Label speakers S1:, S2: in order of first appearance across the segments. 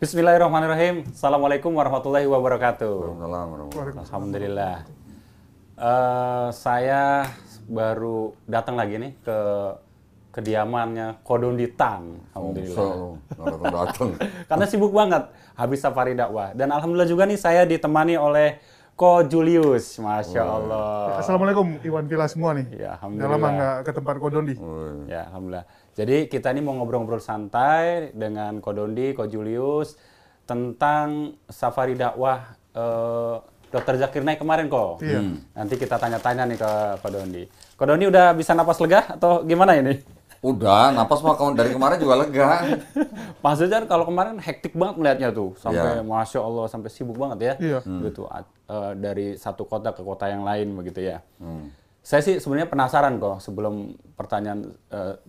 S1: Bismillahirrahmanirrahim. Assalamualaikum warahmatullahi wabarakatuh.
S2: Waalaikumsalam warahmatullahi wabarakatuh.
S1: Alhamdulillah. Saya baru datang lagi nih ke kediamannya Kodondi Tang. Alhamdulillah.
S2: Datang.
S1: Karena sibuk banget habis safari dakwah. Dan alhamdulillah juga nih saya ditemani oleh Ko Julius. Masya Allah.
S3: Assalamualaikum Iwan Villa semua nih.
S1: Ya,
S3: Udah lama
S1: alhamdulillah.
S3: nggak ke tempat Kodondi.
S1: Ya, alhamdulillah. Jadi kita ini mau ngobrol-ngobrol santai dengan Ko Dondi, Ko Julius tentang safari dakwah Dr. Zakir Naik kemarin, Ko.
S3: Iya.
S1: Nanti kita tanya-tanya nih ke Ko Dondi. Ko Dondi udah bisa napas lega atau gimana ini?
S2: Udah, napas mah dari kemarin juga lega.
S1: Maksudnya kalau kemarin hektik banget melihatnya tuh, sampai Masya Allah, sampai sibuk banget ya.
S3: Iya.
S1: Gitu, dari satu kota ke kota yang lain begitu ya. Saya sih sebenarnya penasaran kok sebelum pertanyaan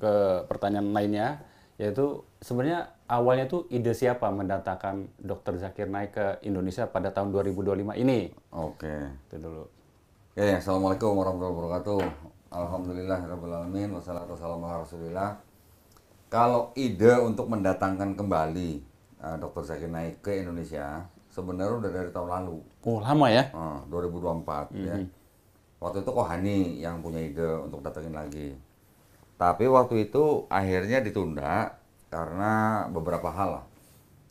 S1: ke pertanyaan lainnya, yaitu sebenarnya awalnya tuh ide siapa mendatangkan Dr. Zakir Naik ke Indonesia pada tahun 2025 ini?
S2: Oke.
S1: Itu dulu.
S2: Oke, assalamualaikum warahmatullahi wabarakatuh. Alhamdulillahirrahmanirrahim. Wassalatu wassalamu ala rasulillah. Kalau ide untuk mendatangkan kembali Dr. Zakir Naik ke Indonesia, sebenarnya udah dari tahun lalu.
S1: Oh, lama ya?
S2: 2024 ya. Waktu itu Kohani yang punya ide untuk datengin lagi. Tapi waktu itu akhirnya ditunda karena beberapa hal lah.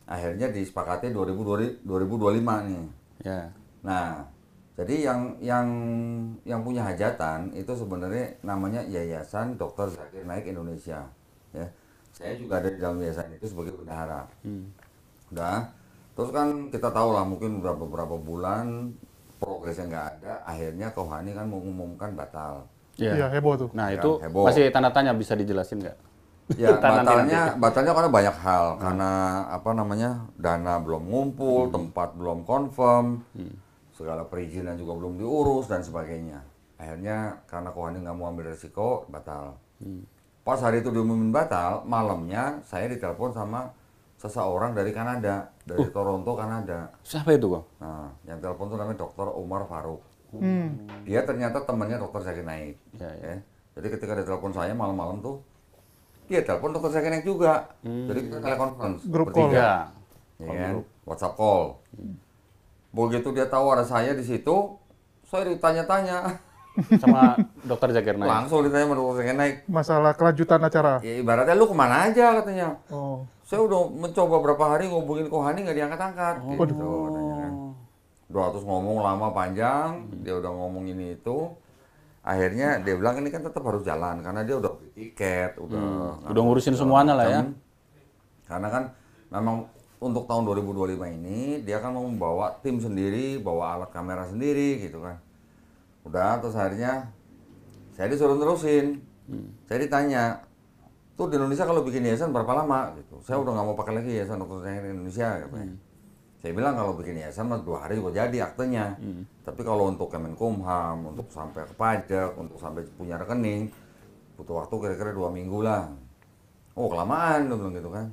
S2: Akhirnya disepakati 2025 nih.
S1: Ya.
S2: Nah, jadi yang punya hajatan itu sebenarnya namanya Yayasan Dr. Zakir Naik Indonesia. Ya. Saya juga ada di dalam yayasan itu sebagai bendahara. Udah. Terus kan kita tahu lah mungkin udah beberapa bulan progresnya nggak ada, akhirnya Kohani kan mengumumkan batal.
S3: Iya, heboh tuh.
S1: Nah,
S2: Ya,
S1: itu
S2: heboh.
S1: masih tanda tanya, bisa dijelasin nggak?
S2: Ya,
S1: Nanti.
S2: batalnya karena banyak hal, karena apa namanya, dana belum ngumpul, tempat belum confirm, segala perizinan juga belum diurus dan sebagainya. Akhirnya karena Kohani nggak mau ambil resiko, batal. Pas hari itu diumumin batal, malamnya saya ditelepon sama seseorang dari Kanada, dari Toronto, Kanada.
S1: Siapa itu, kok?
S2: Nah, yang telepon tuh namanya Dr. Umar Faruk. Dia ternyata temannya Dr. Zakir Naik.
S1: Ya.
S2: Jadi ketika dia telepon saya malam-malam tuh, dia telepon Dr. Zakir Naik juga. Jadi kita telekonferensi
S3: Grup call.
S2: bertiga.
S1: Ya.
S2: Ya kan? WhatsApp call. Begitu dia tahu ada saya di situ, saya ditanya-tanya.
S1: Sama Dr. Zakir Naik.
S2: Langsung ditanya sama Dr. Zakir Naik.
S3: Masalah kelanjutan acara.
S2: Ya ibaratnya lu kemana aja katanya.
S3: Oh.
S2: Saya udah mencoba berapa hari ngubungin Kohani nggak diangkat-angkat. Gitu katanya kan. Udah terus ngomong lama panjang, dia udah ngomong ini itu. Akhirnya dia bilang ini kan tetap harus jalan karena dia udah beli tiket, udah
S1: ngurusin semuanya lah ya.
S2: Karena kan memang untuk tahun 2025 ini dia kan mau membawa tim sendiri, bawa alat kamera sendiri gitu kan. Udah terus akhirnya saya disuruh terusin. Saya ditanya, tuh di Indonesia kalau bikin yayasan berapa lama gitu. Saya udah nggak mau pakai lagi yayasan Dr. Zakir Indonesia katanya. Saya bilang kalau bikin yayasan mas 2 hari juga jadi aktenya. Tapi kalau untuk Kemenkumham, untuk sampai ke pajak, untuk sampai punya rekening, butuh waktu kira-kira 2 minggu lah. Oh kelamaan, dia bilang gitu kan.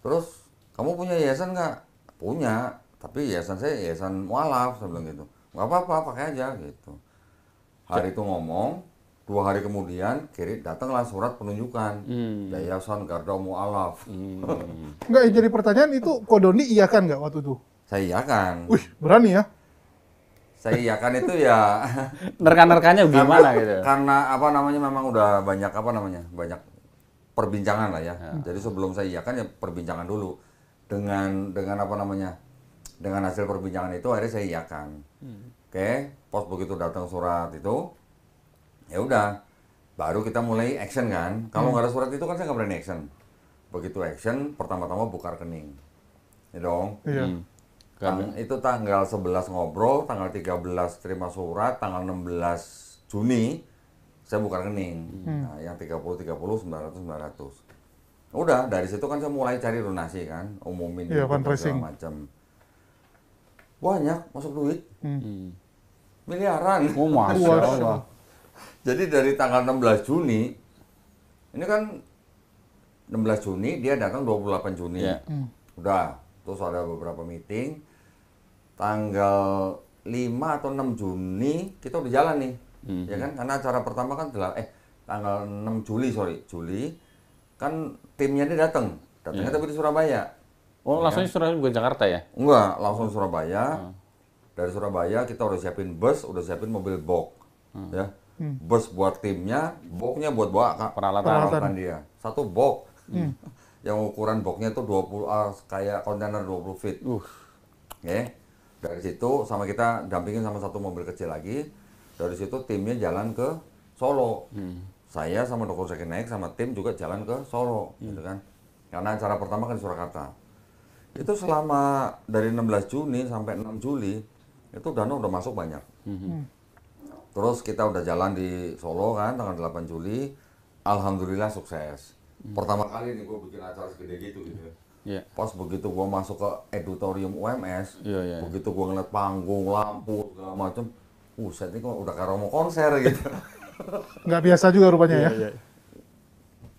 S2: Terus kamu punya yayasan nggak? Punya, tapi yayasan saya yayasan mualaf, saya bilang gitu. Nggak apa-apa, pakai aja gitu. Hari itu ngomong, 2 hari kemudian datanglah surat penunjukan Yayasan Garda Mualaf.
S3: Enggak, jadi pertanyaan itu Kodondi iya kan nggak waktu itu?
S2: Saya iakan.
S3: Wih, berani ya.
S2: Saya iakan itu ya
S1: Nerka-nerkanya gimana gitu?
S2: karena apa namanya memang udah banyak banyak perbincangan lah ya. Jadi sebelum saya iakan ya perbincangan dulu dengan apa namanya, dengan hasil perbincangan itu akhirnya saya iakan. Oke, pas begitu datang surat itu, ya udah, baru kita mulai action kan. Kalau nggak ada surat itu kan saya nggak berani action. Begitu action, pertama-tama buka rekening, ya dong.
S3: Iya.
S2: Itu tanggal 11 ngobrol, tanggal 13 terima surat, tanggal 16 Juni saya buka rekening. Nah, yang 30, 900. Udah, dari situ kan saya mulai cari donasi kan, umumin
S3: Iya,
S2: YouTube,
S3: fundraising.
S2: segala macam. Banyak masuk duit. Miliaran.
S1: Oh, Masya Allah.
S2: Jadi dari tanggal 16 Juni, ini kan 16 Juni, dia datang 28 Juni.
S1: Iya.
S2: Udah, terus ada beberapa meeting. Tanggal 5 atau 6 Juni, kita udah jalan nih. Ya kan, karena acara pertama kan tanggal 6 Juli, kan timnya dia datangnya tapi di Surabaya.
S1: Oh, langsung Surabaya bukan Jakarta ya?
S2: Enggak, langsung Surabaya. Dari Surabaya kita udah siapin bus, udah siapin mobil box. Ya. Bus buat timnya, boxnya buat bawa peralatan dia. Satu box. Yang ukuran boxnya itu 20 kayak kontainer 20 feet. Oke. Dari situ sama kita dampingin sama satu mobil kecil lagi. Dari situ timnya jalan ke Solo. Saya sama Dr. Zakir Naik sama tim juga jalan ke Solo, gitu kan. Karena acara pertama kan di Surakarta. Itu selama dari 16 Juni sampai 6 Juli itu dana udah masuk banyak. Terus kita udah jalan di Solo kan tanggal 8 Juli. Alhamdulillah sukses. Pertama kali nih gue bikin acara segede gitu ya.
S1: Iya.
S2: Pas begitu gue masuk ke Edutorium UMS, begitu gue ngeliat panggung, lampu, segala macem, set ini kok udah kayak mau konser gitu.
S3: Nggak biasa juga rupanya ya.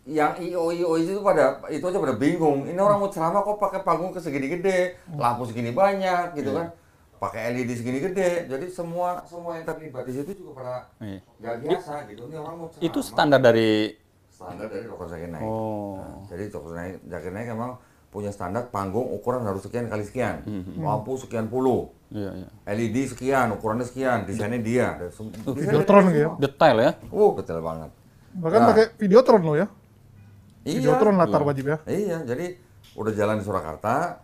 S2: Yang IO itu aja pada bingung. Ini orang mau ceramah kok pakai panggung segini gede, lampu segini banyak gitu kan, pakai LED segini gede. Jadi semua yang terlibat di situ juga pada nggak biasa gitu. Ini orang mau ceramah.
S1: Itu standar dari
S2: Dr. Zakir Naik.
S1: Oh.
S2: Jadi Dr. Zakir Naik emang punya standar panggung ukuran harus sekian kali sekian, lampu sekian puluh, LED sekian, ukurannya sekian, desainnya dia.
S3: Videotron gitu ya.
S1: Detail ya?
S2: Detail banget.
S3: Bahkan pakai Videotron lo ya.
S2: Iya.
S3: Videotron latar wajib ya.
S2: Iya, jadi udah jalan di Surakarta,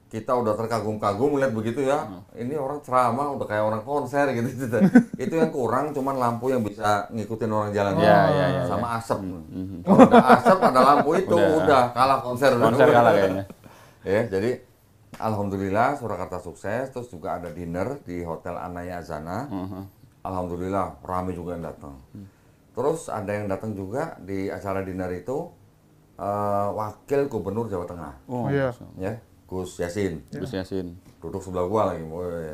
S2: kita udah terkagum-kagum melihat begitu ya. Ini orang ceramah udah kayak orang konser gitu. Itu yang kurang cuman lampu yang bisa ngikutin orang jalan. Sama asap. Kalau ada asap ada lampu itu udah kalah konser.
S1: Konser kalah kayaknya.
S2: Ya, jadi alhamdulillah Surakarta sukses, terus juga ada dinner di Hotel Anaya Azana. Alhamdulillah ramai juga yang datang. Terus ada yang datang juga di acara dinner itu Wakil Gubernur Jawa Tengah.
S3: Oh iya.
S2: Ya. Gus Yassin.
S1: Gus Yassin.
S2: Duduk sebelah gua lagi.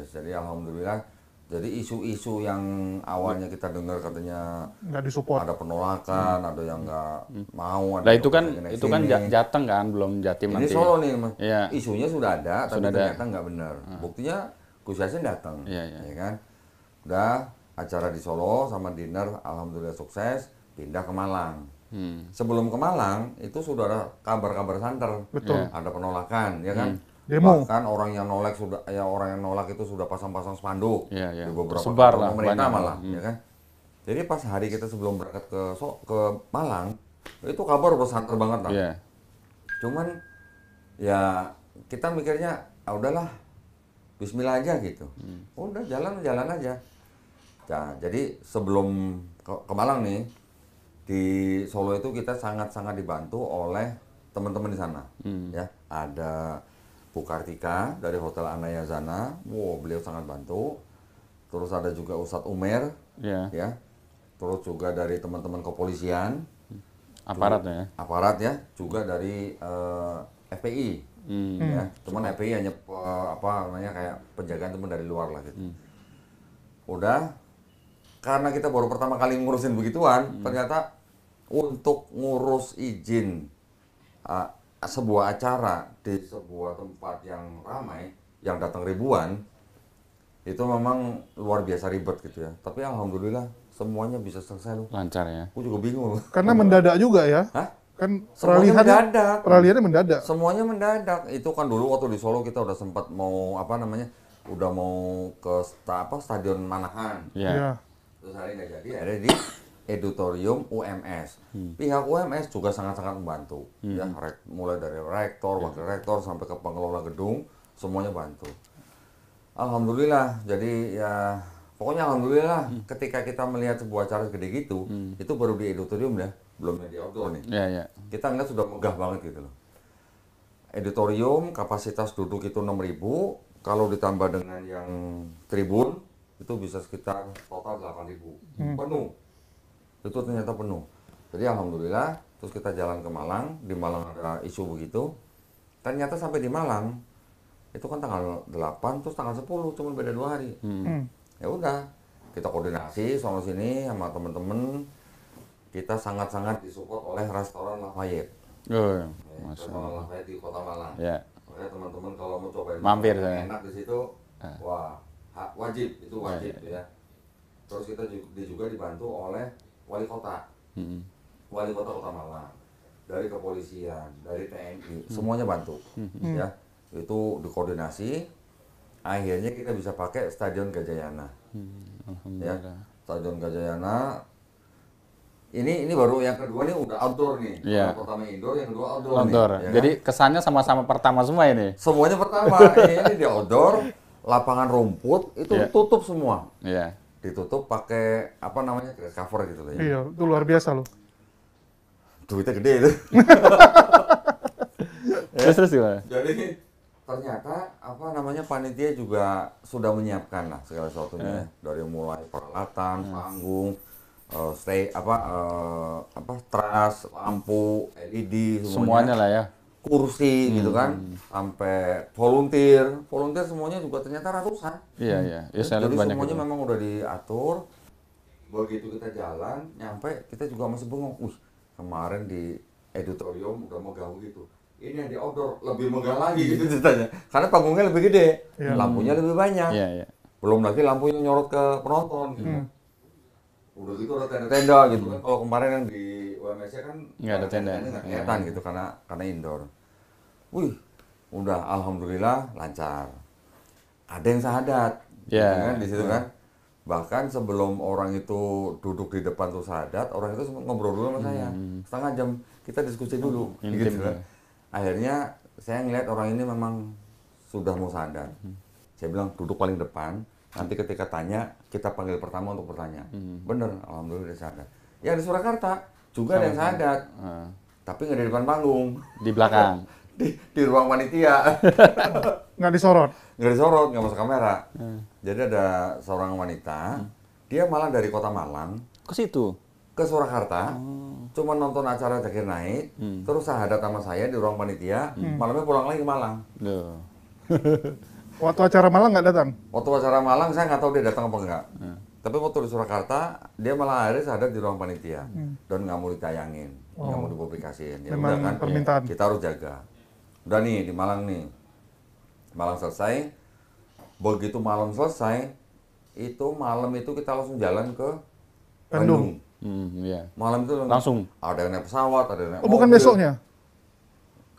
S2: Jadi alhamdulillah. Jadi isu-isu yang awalnya kita dengar katanya
S3: nggak disupport.
S2: ada penolakan, ada yang nggak mau.
S1: Nah itu kan Jateng kan, belum Jatim nanti.
S2: Ini Solo nih, Mas.
S1: Iya.
S2: Isunya sudah ada, tapi ternyata nggak benar. Buktinya Gus Yassin datang, ya kan. Udah acara di Solo sama dinner, alhamdulillah sukses. Pindah ke Malang. Sebelum ke Malang itu sudah ada kabar-kabar santer.
S3: Betul.
S2: Ada penolakan, ya kan?
S3: Demo.
S2: Bahkan orang yang nolak itu sudah pasang-pasang spanduk di beberapa
S1: tersebar lah,
S2: pemerintah malah, ya kan? Jadi pas hari kita sebelum berangkat ke Malang, itu kabar udah santer banget lah. Cuman ya kita mikirnya, udahlah, Bismillah aja gitu. Udah jalan aja. Nah, jadi sebelum ke Malang nih, di Solo itu kita sangat-sangat dibantu oleh teman-teman di sana. Ya, ada Bu Kartika dari Hotel Anaya Zana, beliau sangat bantu. Terus ada juga Ustadz Umer, ya. Terus juga dari teman-teman kepolisian, aparat ya, juga dari FPI, ya. Cuman FPI hanya kayak penjagaan teman dari luar lah gitu. Udah, karena kita baru pertama kali ngurusin begituan, ternyata untuk ngurus izin sebuah acara di sebuah tempat yang ramai, yang datang ribuan, itu memang luar biasa ribet gitu ya. Tapi alhamdulillah semuanya bisa selesai loh.
S1: Lancar ya.
S2: Aku juga bingung.
S3: Karena mendadak juga ya.
S2: Hah?
S3: Kan
S2: peralihannya
S3: mendadak.
S2: Semuanya mendadak. Itu kan dulu waktu di Solo kita udah sempat mau udah mau ke Stadion Manahan.
S1: Iya.
S2: Terus hari nggak jadi, ada di Edutorium UMS. Pihak UMS juga sangat-sangat membantu. Ya, mulai dari rektor, wakil rektor sampai ke pengelola gedung, semuanya bantu. Alhamdulillah. Jadi ya pokoknya alhamdulillah ketika kita melihat sebuah acara gede gitu, itu baru di Edutorium ya, belum di outdoor nih. Kita ngeliat sudah megah banget gitu loh. Edutorium kapasitas duduk itu 6.000, kalau ditambah dengan yang tribun itu bisa sekitar total 8.000. Penuh. Itu ternyata penuh. Jadi alhamdulillah, terus kita jalan ke Malang, di Malang ada isu begitu. Ternyata sampai di Malang itu kan tanggal 8 terus tanggal 10, cuma beda 2 hari. Ya udah, kita koordinasi soal sini sama teman-teman. Kita sangat-sangat disupport oleh restoran Lafayette. Restoran Lafayette di Kota Malang. Makanya teman-teman kalau mau cobain
S1: mampir
S2: enak di situ, wah, wajib ya. Terus kita juga dibantu oleh wali kota, Kota Malang. dari kepolisian, dari TNI, semuanya bantu. Ya, itu dikoordinasi. Akhirnya kita bisa pakai Stadion Gajayana. Ya, Stadion Gajayana. Ini baru yang kedua nih udah outdoor nih.
S1: Iya.
S2: Yang pertama indoor, yang kedua outdoor.
S1: Outdoor.
S2: Nih, ya
S1: Jadi
S2: kan?
S1: kesannya sama-sama pertama semua ini.
S2: Semuanya pertama. Ini di outdoor, lapangan rumput itu
S1: Iya.
S2: tutup semua.
S1: Iya.
S2: Ditutup pakai apa namanya cover gitu loh ya.
S3: Iya, itu luar biasa loh.
S2: Duitnya gede itu.
S1: Terus gimana?
S2: Jadi ternyata apa namanya panitia juga sudah menyiapkan lah segala sesuatunya dari mulai peralatan, panggung, trus, lampu, LED
S1: Semuanya lah ya.
S2: kursi gitu kan, sampai volunteer semuanya juga ternyata ratusan.
S1: Iya, iya. Ya, saya lihat
S2: Jadi
S1: banyak
S2: semuanya
S1: itu.
S2: memang udah diatur. Begitu kita jalan, nyampe kita juga masih bengong. Kemarin di auditorium udah megah gitu. Ini yang di outdoor lebih megah lagi gitu ceritanya. Karena panggungnya lebih gede, lampunya lebih banyak.
S1: Iya, iya.
S2: Belum lagi lampunya nyorot ke penonton gitu. Udah gitu ada tenda-tenda gitu kan. Kalau kemarin yang di UMSC kan
S1: Nggak ada tenda.
S2: nggak kelihatan gitu karena indoor. Wih, udah alhamdulillah lancar. Ada yang sahadat,
S1: Iya.
S2: gitu kan di situ kan. Bahkan sebelum orang itu duduk di depan tuh sahadat, orang itu sempat ngobrol dulu sama saya. Setengah jam kita diskusi dulu
S1: Intim
S2: gitu kan.
S1: ya.
S2: Akhirnya saya ngeliat orang ini memang sudah mau sahadat. Saya bilang duduk paling depan, nanti ketika tanya kita panggil pertama untuk bertanya. Bener, alhamdulillah dia sahadat. Ya di Surakarta juga ada yang sahadat, tapi nggak di depan panggung,
S1: Di belakang.
S2: di ruang panitia.
S3: Nggak disorot.
S2: Nggak disorot, nggak masuk kamera. Jadi ada seorang wanita, dia malah dari kota Malang
S1: Ke situ.
S2: ke Surakarta, cuma nonton acara Zakir Naik, terus sahadat sama saya di ruang panitia, malamnya pulang lagi ke Malang.
S1: Loh.
S3: Waktu acara Malang nggak datang.
S2: Waktu acara Malang saya nggak tahu dia datang apa enggak. Tapi waktu di Surakarta, dia malah akhirnya sahadat di ruang panitia dan nggak mau ditayangin, nggak mau dipublikasiin. Ya
S3: Memang
S2: udah kan,
S3: permintaan.
S2: kita harus jaga. Udah nih di Malang nih, Malang selesai. Begitu malam selesai, malam itu kita langsung jalan ke
S3: Bandung.
S1: Iya.
S2: Malam itu
S1: Langsung.
S2: ada yang naik pesawat, ada yang naik
S3: Oh, bukan
S2: mobil.
S3: besoknya.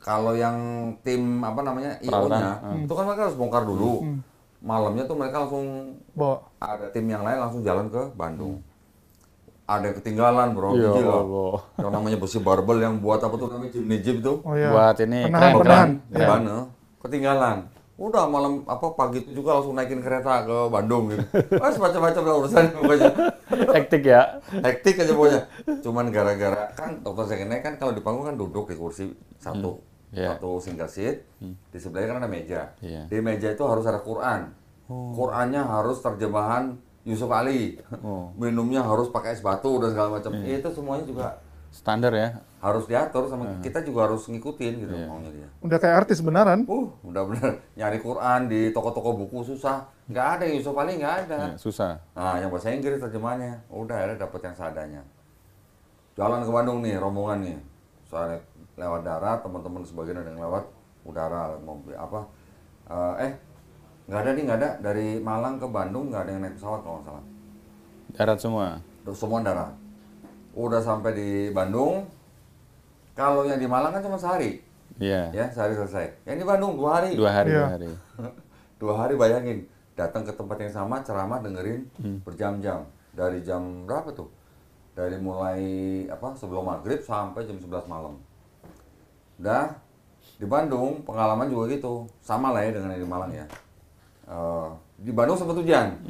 S2: Kalau yang tim apa namanya IO-nya, itu kan mereka harus bongkar dulu. Malamnya tuh mereka langsung
S3: Bawa.
S2: ada tim yang lain langsung jalan ke Bandung. Ada yang ketinggalan bro,
S1: Ya
S2: biji loh.
S1: Allah.
S2: Yang namanya besi barbel yang buat apa tuh namanya jeep tuh.
S3: Oh iya.
S1: Buat ini
S3: Penahan.
S1: keren.
S2: Mana? Ketinggalan. Udah malam pagi itu juga langsung naikin kereta ke Bandung gitu. Macam-macam lah urusan pokoknya.
S1: Hektik ya.
S2: Hektik aja pokoknya. Cuman gara-gara kan Dr. Zakir Naik kan kalau di panggung kan duduk di kursi satu single seat. Di sebelahnya kan ada meja.
S1: Iya.
S2: Di meja itu harus ada Quran. Qurannya harus terjemahan Yusuf Ali. Minumnya harus pakai es batu dan segala macam. Itu semuanya juga
S1: Standar ya.
S2: harus diatur sama kita juga harus ngikutin gitu maunya dia.
S3: Udah kayak artis beneran.
S2: Udah bener nyari Quran di toko-toko buku susah. Nggak ada Yusuf Ali, nggak ada.
S1: Ya, susah.
S2: Nah, yang bahasa Inggris terjemahannya. Udah akhirnya dapat yang seadanya. Jalan ke Bandung nih, rombongan nih. Soalnya lewat darat, teman-teman sebagian ada yang lewat udara, mobil apa. Nggak ada. Dari Malang ke Bandung nggak ada yang naik pesawat kalau nggak salah.
S1: Darat semua.
S2: Terus semua darat. Udah sampai di Bandung. Kalau yang di Malang kan cuma sehari.
S1: Iya.
S2: Ya, sehari selesai. Yang di Bandung 2 hari.
S1: 2 hari,
S3: Iya.
S1: 2 hari.
S2: 2 hari bayangin. Datang ke tempat yang sama, ceramah dengerin berjam-jam. Dari jam berapa tuh? Dari mulai sebelum maghrib sampai jam 11 malam. Udah di Bandung pengalaman juga gitu. Sama lah ya dengan yang di Malang ya. Di Bandung sempat hujan.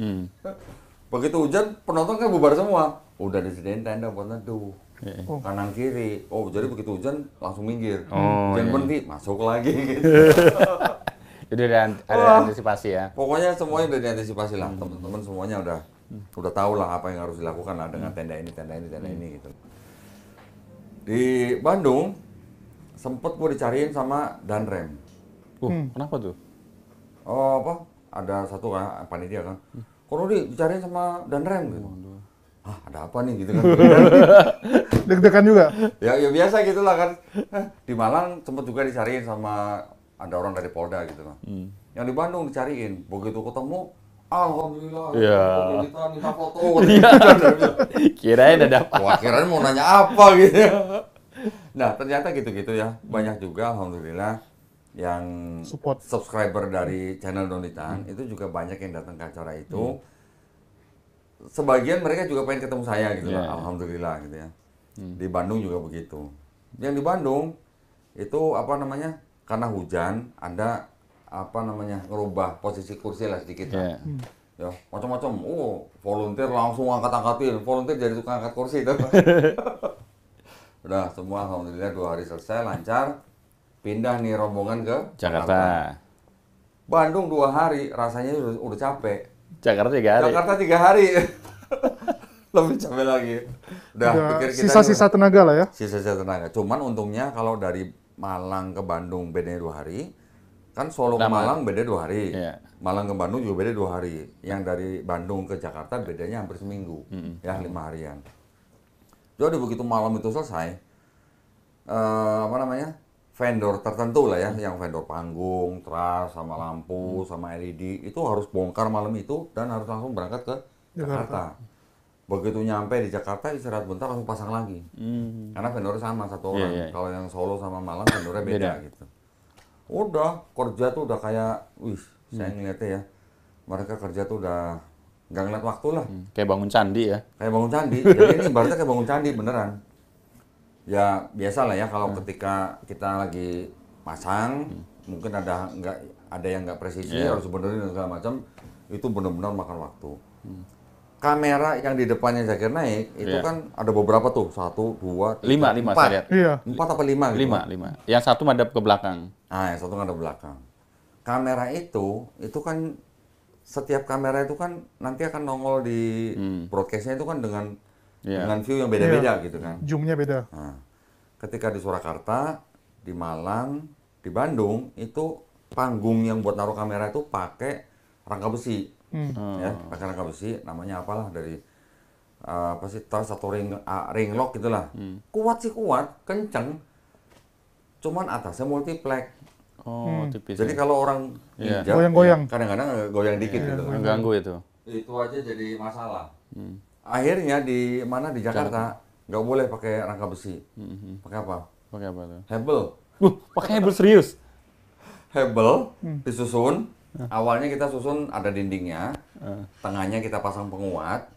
S2: Begitu hujan, penonton kan bubar semua. Udah disediain tenda buat neduh. Kanan kiri. Oh, jadi begitu hujan langsung minggir. Hujan berhenti, masuk lagi gitu.
S1: Jadi ada antisipasi ya.
S2: Pokoknya semuanya udah diantisipasi lah. Teman-teman semuanya udah tahu lah apa yang harus dilakukan lah dengan tenda ini gitu. Di Bandung sempet gue dicariin sama Danrem.
S1: Kenapa tuh?
S2: Ada satu kan panitia kan. Kok dicariin sama Danrem gitu. Ada apa nih gitu kan.
S3: Deg-degan juga.
S2: ya biasa gitulah kan. Di Malang sempet juga dicariin sama ada orang dari Polda gitu kan. Yang di Bandung dicariin. Begitu ketemu, alhamdulillah.
S1: Iya.
S2: Kita minta foto.
S1: Kirain ada apa?
S2: Wah, kirain mau nanya apa gitu. Nah, ternyata gitu-gitu ya. Banyak juga alhamdulillah yang
S3: Support.
S2: subscriber dari channel Donitan itu juga banyak yang datang ke acara itu. Sebagian mereka juga pengen ketemu saya gitu lah,
S1: Iya.
S2: alhamdulillah gitu ya. Di Bandung juga begitu. Yang di Bandung itu apa namanya? Karena hujan, ada apa namanya? Ngerubah posisi kursi lah sedikit lah.
S1: Iya.
S2: Ya, macam-macam. Volunteer langsung angkat-angkatin, volunteer jadi tukang angkat kursi itu. Udah semua alhamdulillah 2 hari selesai lancar. Pindah nih rombongan ke
S1: Jakarta.
S2: Bandung 2 hari, rasanya udah capek.
S1: Jakarta 3 hari.
S2: Jakarta 3 hari. Lebih capek lagi. Udah pikir kita
S3: Sisa-sisa tenaga lah ya.
S2: sisa-sisa tenaga. Cuman untungnya kalau dari Malang ke Bandung bedanya 2 hari. Kan Solo ke
S1: Lama.
S2: Malang beda 2 hari.
S1: Iya.
S2: Malang ke Bandung juga beda 2 hari. Yang dari Bandung ke Jakarta bedanya hampir seminggu. Ya 5 harian. Jadi begitu malam itu selesai, apa namanya, vendor tertentu lah ya, yang vendor panggung, tras, sama lampu, sama LED, itu harus bongkar malam itu dan harus langsung berangkat ke Jakarta. Begitu nyampe di Jakarta, istirahat bentar langsung pasang lagi. Karena vendornya sama satu orang.
S1: Iya.
S2: Kalau yang Solo sama Malang vendornya beda gitu. Udah, kerja tuh udah kayak, wih, saya ngeliatnya ya, mereka kerja tuh udah nggak ngeliat waktu lah.
S1: Kayak bangun candi ya.
S2: Kayak bangun candi. Jadi ini ibaratnya kayak bangun candi beneran. Ya biasa lah ya kalau ketika kita lagi pasang, mungkin ada yang nggak presisi, harus benerin dan segala macam, itu benar-benar makan waktu. Kamera yang di depannya Zakir naik itu kan ada beberapa tuh, 1, 2, 3,
S1: 5 saya lihat.
S3: Iya.
S2: 4 apa 5 gitu.
S1: 5. Yang satu madep ke belakang.
S2: Yang satu ada belakang. Kamera itu kan setiap kamera itu kan nanti akan nongol di broadcastnya itu kan dengan view yang beda-beda gitu kan.
S3: Zoom-nya beda.
S2: Nah, ketika di Surakarta, di Malang, di Bandung itu panggung yang buat naruh kamera itu pakai rangka besi, ya, pakai rangka besi, namanya apalah dari apa sih, tas atau ring lock gitulah. Kuat sih kuat, kenceng, cuman atasnya multiplex.
S1: Tipis.
S2: Jadi kalau orang injak,
S3: Goyang-goyang.
S2: kadang-kadang goyang dikit gitu.
S1: Mengganggu itu.
S2: Itu aja jadi masalah. Akhirnya di Jakarta nggak boleh pakai rangka besi. Pakai apa?
S1: Pakai apa tuh?
S2: Hebel.
S1: Pakai hebel serius.
S2: Hebel disusun. Awalnya kita susun ada dindingnya, tengahnya kita pasang penguat.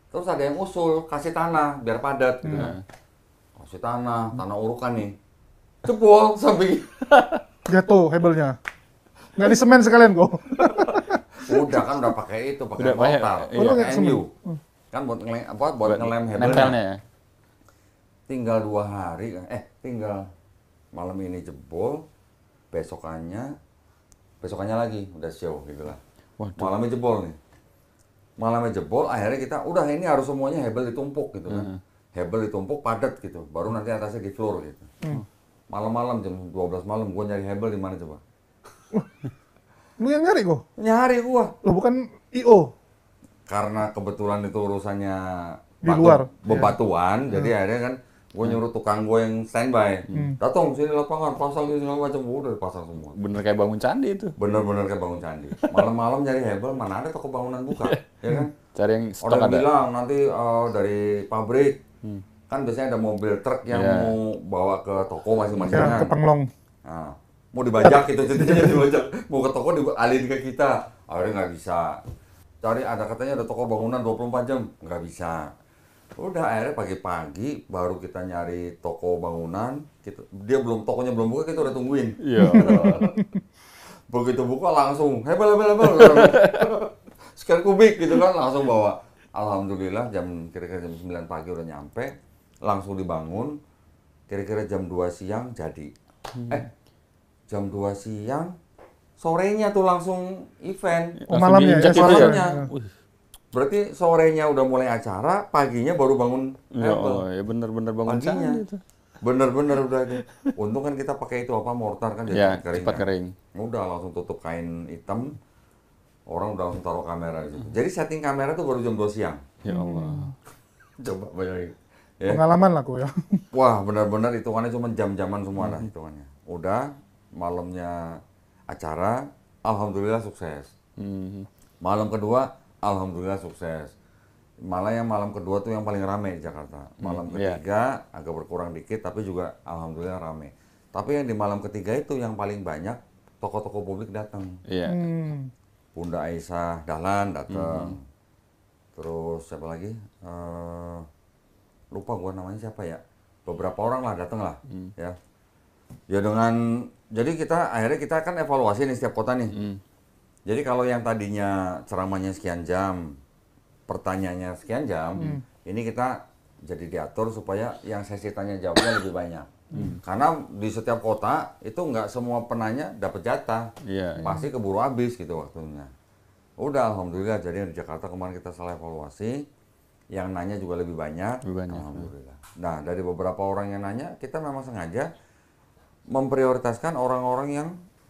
S2: Terus ada yang usul kasih tanah biar padat. Gitu kan. Kasih tanah urukan nih. Jebol sampai
S3: Jatuh hebelnya. Nggak di semen sekalian kok.
S2: udah kan udah pakai itu, pakai
S1: Udah pakai,
S2: mortar,
S1: iya.
S2: pakai
S3: Pakai
S2: MU. Kan buat ngelem hebelnya.
S1: Nempelnya ya.
S2: Tinggal 2 hari, tinggal malam ini jebol, besokannya lagi udah show gitu lah. Malamnya jebol nih. Malamnya jebol, akhirnya kita udah ini harus semuanya hebel ditumpuk gitu kan. Hebel ditumpuk padat gitu, baru nanti atasnya di floor gitu. Malam-malam jam 12 malam gua nyari hebel di mana coba?
S3: Lu yang nyari kok?
S2: Nyari gua.
S3: Lo bukan IO.
S2: Karena kebetulan itu urusannya
S3: Di luar.
S2: bebatuan, jadi akhirnya kan gue nyuruh tukang gue yang standby, datang sini lapangan, pasang ini segala macam, udah pasang semua.
S1: Bener kayak bangun candi itu.
S2: Bener-bener kayak bangun candi. Malam-malam nyari hebel, mana ada toko bangunan buka, ya kan?
S1: Cari yang stok
S2: Orang
S1: ada.
S2: bilang nanti dari pabrik, kan biasanya ada mobil truk yang mau bawa ke toko masing-masing
S3: Ya,
S2: kan.
S3: ke Penglong.
S2: Nah, mau dibajak gitu, ceritanya dibajak. Mau ke toko dialih ke kita, akhirnya nggak bisa. Cari katanya ada toko bangunan 24 jam, nggak bisa. Udah akhirnya pagi-pagi baru kita nyari toko bangunan, tokonya belum buka, kita udah tungguin.
S1: Iya.
S2: Begitu buka langsung hebel. Sekian kubik gitu kan langsung bawa. Alhamdulillah kira-kira jam 9 pagi udah nyampe, langsung dibangun. Kira-kira jam 2 siang jadi. Jam 2 siang sorenya tuh langsung event.
S3: Malamnya ya,
S1: diinjak gitu
S2: malamnya.
S1: Wih.
S2: Berarti sorenya udah mulai acara, paginya baru bangun
S1: Ya,
S2: hebel.
S1: ya bener-bener bangun
S2: Paginya.
S1: candi itu.
S2: Bener-bener udah aja. Untung kan kita pakai itu mortar kan
S1: Ya,
S2: jadi
S1: cepat
S2: kan.
S1: kering.
S2: Udah langsung tutup kain hitam. Orang udah langsung taruh kamera di situ. Jadi setting kamera tuh baru jam 2 siang.
S1: Ya Allah.
S2: Coba bayangin. Ya.
S3: Pengalaman lah kok ya.
S2: Wah, benar-benar hitungannya cuma jam-jaman semua lah hitungannya. Udah malamnya acara, alhamdulillah sukses. Malam kedua, alhamdulillah sukses. Malah yang malam kedua tuh yang paling ramai di Jakarta. Malam ketiga agak berkurang dikit, tapi juga alhamdulillah ramai. Tapi yang di malam ketiga itu yang paling banyak tokoh-tokoh publik datang.
S1: Iya.
S2: Bunda Aisyah Dahlan datang. Terus siapa lagi? Lupa gua namanya siapa ya. Beberapa orang lah datang lah, ya. Ya jadi akhirnya kita kan evaluasi nih setiap kota nih. Jadi kalau yang tadinya ceramahnya sekian jam, pertanyaannya sekian jam, ini kita jadi diatur supaya yang sesi tanya jawabnya lebih banyak. Karena di setiap kota itu nggak semua penanya dapat jatah, pasti keburu habis gitu waktunya. Udah alhamdulillah, jadi di Jakarta kemarin kita salah evaluasi, yang nanya juga lebih banyak, alhamdulillah. Nah dari beberapa orang yang nanya, kita memang sengaja memprioritaskan orang-orang yang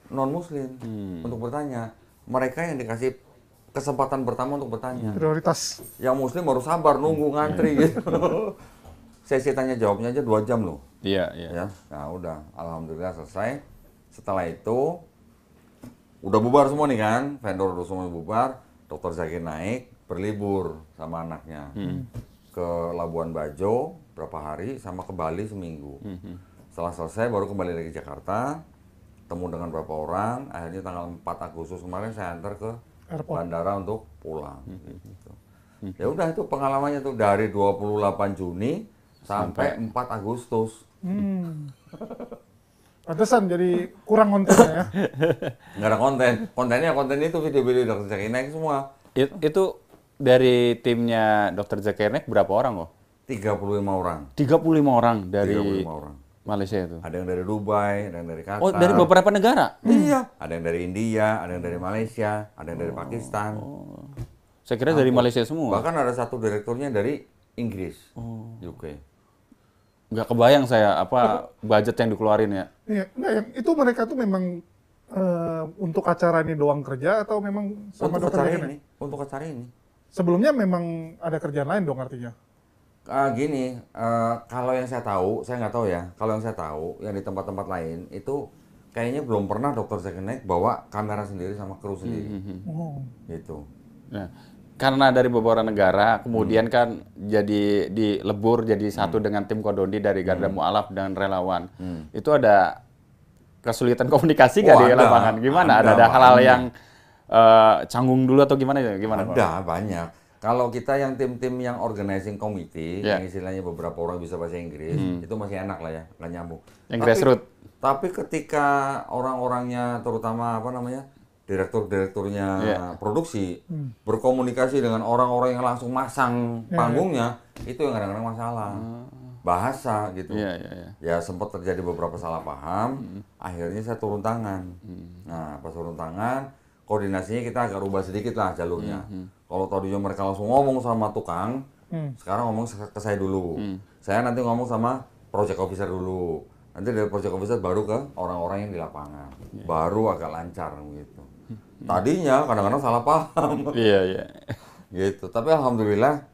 S2: non muslim untuk bertanya. Mereka yang dikasih kesempatan pertama untuk bertanya.
S3: Prioritas.
S2: Yang muslim baru sabar nunggu ngantri gitu. Sesi tanya jawabnya aja 2 jam loh.
S1: Iya.
S2: Ya, nah udah, alhamdulillah selesai. Setelah itu udah bubar semua nih kan, vendor udah semua bubar. Dr. Zakir Naik berlibur sama anaknya ke Labuan Bajo berapa hari, sama ke Bali seminggu. Setelah selesai baru kembali lagi ke Jakarta, ketemu dengan beberapa orang. Akhirnya tanggal 4 Agustus kemarin saya antar ke bandara untuk pulang. Gitu. Ya udah, itu pengalamannya tuh dari 28 Juni sampai 4 Agustus.
S3: Pantesan jadi kurang kontennya ya.
S2: Nggak ada konten. Konten itu video-video Dr. Zakir Naik semua.
S1: Itu dari timnya Dr. Zakir Naik berapa orang kok?
S2: 35 orang.
S1: 35 orang dari
S2: 35 orang.
S1: Malaysia itu.
S2: Ada yang dari Dubai, ada yang dari Qatar.
S1: Oh, dari beberapa negara?
S2: Iya. Ada yang dari India, ada yang dari Malaysia, ada yang dari Pakistan.
S1: Saya kira dari Malaysia semua.
S2: Bahkan ada satu direkturnya dari Inggris, UK.
S1: Nggak kebayang saya apa budget yang dikeluarin ya.
S3: Iya, enggak, yang itu mereka tuh memang untuk acara ini doang kerja atau memang sama
S2: Untuk
S3: dokter
S2: acara
S3: Zakir
S2: ini, untuk acara ini.
S3: Sebelumnya memang ada kerjaan lain dong artinya.
S2: Gini, kalau yang saya tahu, saya nggak tahu ya. Kalau yang saya tahu, yang di tempat-tempat lain itu kayaknya belum pernah Dr. Zakir Naik bawa kamera sendiri sama kru sendiri.
S3: Oh.
S2: Gitu.
S1: Nah, karena dari beberapa negara, kemudian kan jadi dilebur jadi satu dengan tim Kodoni dari Garda Mu'alaf dan relawan. Itu ada kesulitan komunikasi nggak di lapangan? Gimana? Ada hal-hal yang canggung dulu atau gimana?
S2: Ada, banyak. Kalau kita yang tim-tim yang organizing committee, yang istilahnya beberapa orang bisa bahasa Inggris, itu masih enak lah ya, nggak nyambung.
S1: Yang grassroots.
S2: Tapi ketika orang-orangnya, terutama apa namanya, direktur-direkturnya produksi, berkomunikasi dengan orang-orang yang langsung masang panggungnya, itu yang kadang-kadang masalah. Bahasa gitu. Ya sempat terjadi beberapa salah paham, akhirnya saya turun tangan. Nah, pas turun tangan, koordinasinya kita agak rubah sedikit lah jalurnya. Kalau tadinya mereka langsung ngomong sama tukang, sekarang ngomong ke saya dulu. Saya nanti ngomong sama project officer dulu. Nanti dari project officer baru ke orang-orang yang di lapangan. Baru agak lancar gitu. Tadinya kadang-kadang salah paham.
S1: Iya.
S2: Gitu. Tapi alhamdulillah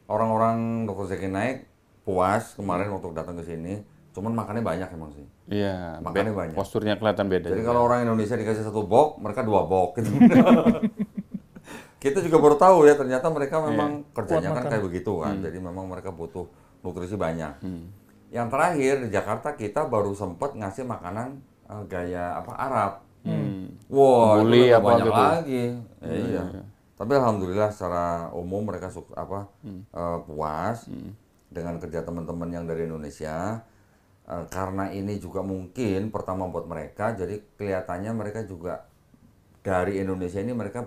S2: orang-orang Dr. Zakir Naik puas kemarin waktu datang ke sini. Cuman makannya banyak emang sih.
S1: Iya,
S2: makannya banyak.
S1: Posturnya kelihatan beda.
S2: Jadi kalau orang Indonesia dikasih 1 box, mereka 2 box gitu. Kita juga baru tahu ya, ternyata mereka memang kerjanya kan kayak begitu kan. Jadi memang mereka butuh nutrisi banyak. Yang terakhir di Jakarta kita baru sempat ngasih makanan gaya apa Arab. Wah,
S1: Buli
S2: itu
S1: apa
S2: banyak
S1: gitu.
S2: lagi. Iya. Tapi alhamdulillah secara umum mereka puas dengan kerja teman-teman yang dari Indonesia. Karena ini juga mungkin pertama buat mereka, jadi kelihatannya mereka juga dari Indonesia ini mereka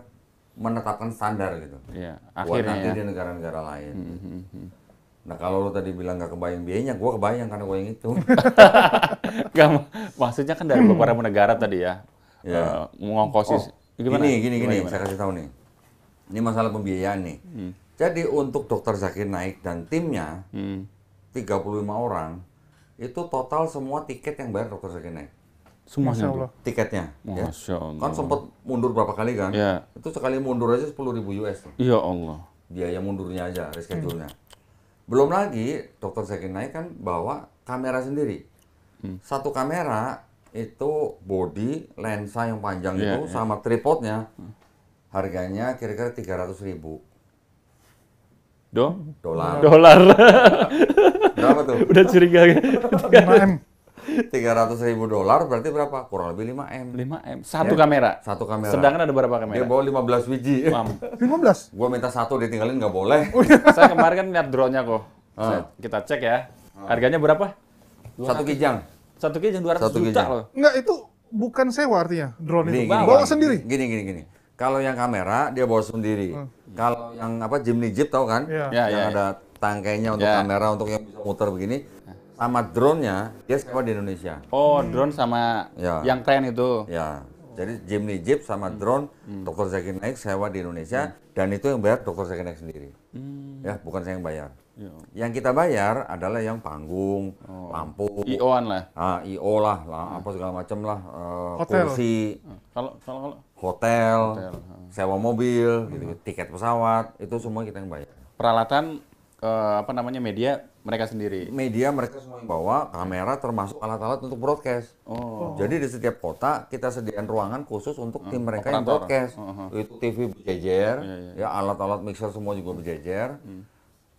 S2: menetapkan standar gitu.
S1: Iya,
S2: Buat
S1: akhirnya
S2: nanti
S1: ya.
S2: di negara-negara lain. Nah kalau lo tadi bilang nggak kebayang biayanya, gue kebayang karena gue yang itu.
S1: Nggak, maksudnya kan dari beberapa negara tadi ya. Mengongkosi. Gimana?
S2: Gini, saya kasih tahu nih. Ini masalah pembiayaan nih. Jadi untuk Dr. Zakir Naik dan timnya, 35 orang, itu total semua tiket yang bayar Dr. Zakir Naik.
S1: Semuanya
S3: Masya
S1: tuh.
S3: Allah.
S2: Tiketnya. Ya.
S1: Masya Allah.
S2: Kan sempat mundur berapa kali kan?
S1: Ya.
S2: Itu sekali mundur aja 10.000 US tuh.
S1: Ya Allah.
S2: Biaya mundurnya aja, reschedule-nya. Belum lagi Dr. Zakir Naik kan bawa kamera sendiri. Satu kamera itu body, lensa yang panjang itu sama tripodnya. Harganya kira-kira 300.000. dolar.
S1: Dolar.
S2: Berapa tuh?
S1: Udah curiga.
S3: 5M.
S2: $300.000 berarti berapa? Kurang lebih 5M.
S1: 5M. Satu kamera.
S2: Satu kamera.
S1: Sedangkan ada berapa
S2: Dia
S1: kamera?
S2: bawa 15 biji.
S3: 15.
S2: Gua minta satu ditinggalin nggak boleh.
S1: Saya kemarin kan lihat drone-nya kok. Kita cek ya. Harganya berapa?
S2: Satu kijang.
S1: Satu kijang 200
S2: Satu
S1: juta
S2: kijang.
S1: loh.
S3: Enggak, itu bukan sewa artinya drone itu.
S2: Gini,
S3: Bawa sendiri.
S2: Gini. Kalau yang kamera dia bawa sendiri. Kalau yang apa Jimny Jeep tahu kan?
S3: Iya.
S1: Ya,
S2: Yang
S1: ya,
S2: ada tangkainya untuk
S1: Ya.
S2: kamera untuk yang bisa muter begini. Sama drone-nya dia sewa di Indonesia.
S1: Oh, drone sama
S2: Ya.
S1: yang keren itu.
S2: Ya. Jadi Jimny Jeep sama drone Dr. Zakir Naik sewa di Indonesia dan itu yang bayar Dr. Zakir Naik sendiri. Ya, bukan saya yang bayar. Yang kita bayar adalah yang panggung, lampu,
S1: IO-an lah.
S2: IO lah, apa segala macam lah,
S3: Hotel.
S2: kursi,
S1: Kalau
S2: hotel, sewa mobil, gitu, tiket pesawat, itu semua kita yang bayar.
S1: peralatan apa namanya media mereka sendiri.
S2: Media mereka semua yang bawa, kamera termasuk alat-alat untuk broadcast. Jadi di setiap kota kita sediakan ruangan khusus untuk tim mereka yang
S1: operator.
S2: broadcast. Itu TV berjejer, ya alat-alat mixer semua juga berjejer.